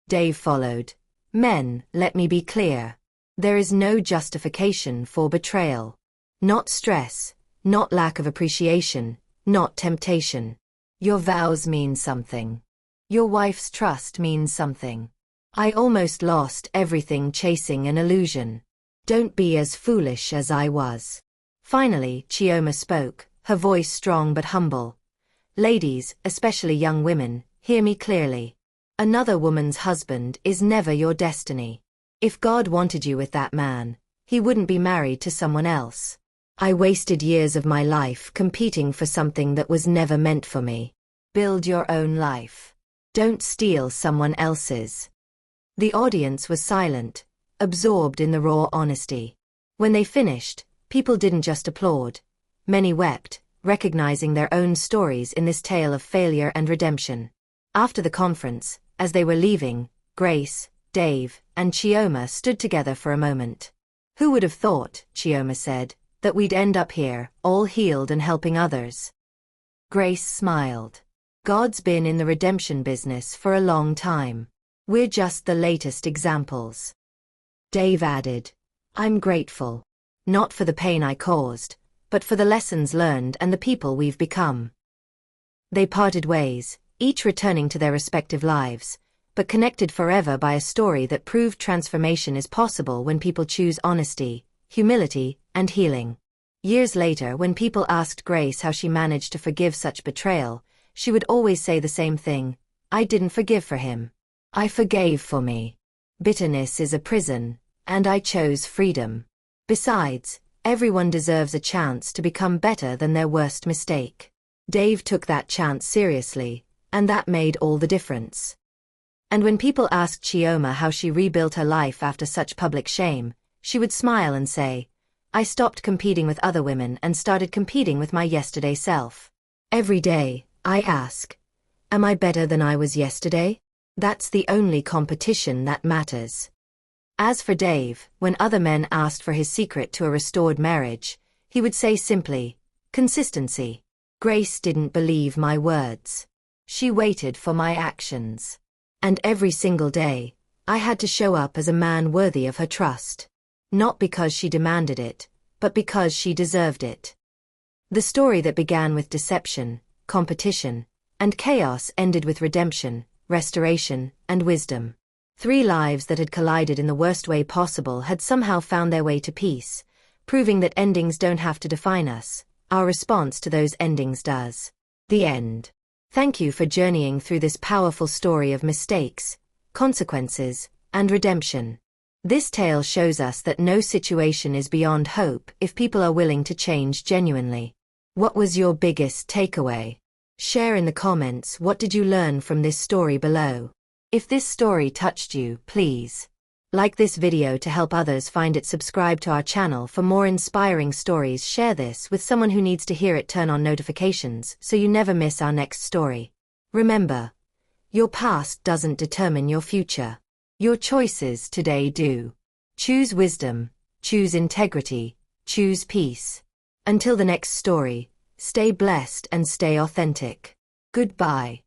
Dave followed. Men, let me be clear. There is no justification for betrayal. Not stress, not lack of appreciation, not temptation. Your vows mean something. Your wife's trust means something. I almost lost everything chasing an illusion. Don't be as foolish as I was. Finally, Chioma spoke, her voice strong but humble. Ladies, especially young women, hear me clearly. Another woman's husband is never your destiny. If God wanted you with that man, he wouldn't be married to someone else. I wasted years of my life competing for something that was never meant for me. Build your own life. Don't steal someone else's. The audience was silent, absorbed in the raw honesty. When they finished, people didn't just applaud. Many wept, recognizing their own stories in this tale of failure and redemption. After the conference, as they were leaving, Grace, Dave, and Chioma stood together for a moment. Who would have thought, Chioma said, that we'd end up here, all healed and helping others? Grace smiled. God's been in the redemption business for a long time. We're just the latest examples. Dave added, I'm grateful. Not for the pain I caused, but for the lessons learned and the people we've become. They parted ways, each returning to their respective lives, but connected forever by a story that proved transformation is possible when people choose honesty, humility, and healing. Years later, when people asked Grace how she managed to forgive such betrayal, she would always say the same thing: I didn't forgive for him. I forgave for me. Bitterness is a prison, and I chose freedom. Besides, everyone deserves a chance to become better than their worst mistake. Dave took that chance seriously, and that made all the difference. And when people asked Chioma how she rebuilt her life after such public shame, she would smile and say, I stopped competing with other women and started competing with my yesterday self. Every day, I ask, am I better than I was yesterday? That's the only competition that matters. As for Dave, when other men asked for his secret to a restored marriage, he would say simply, consistency. Grace didn't believe my words. She waited for my actions. And every single day, I had to show up as a man worthy of her trust. Not because she demanded it, but because she deserved it. The story that began with deception, competition, and chaos ended with redemption, restoration, and wisdom. Three lives that had collided in the worst way possible had somehow found their way to peace, proving that endings don't have to define us, our response to those endings does. The end. Thank you for journeying through this powerful story of mistakes, consequences, and redemption. This tale shows us that no situation is beyond hope if people are willing to change genuinely. What was your biggest takeaway? Share in the comments what did you learn from this story below. If this story touched you, please like this video to help others find it. Subscribe to our channel for more inspiring stories. Share this with someone who needs to hear it. Turn on notifications so you never miss our next story. Remember, your past doesn't determine your future. Your choices today do. Choose wisdom, choose integrity, choose peace. Until the next story, stay blessed and stay authentic. Goodbye.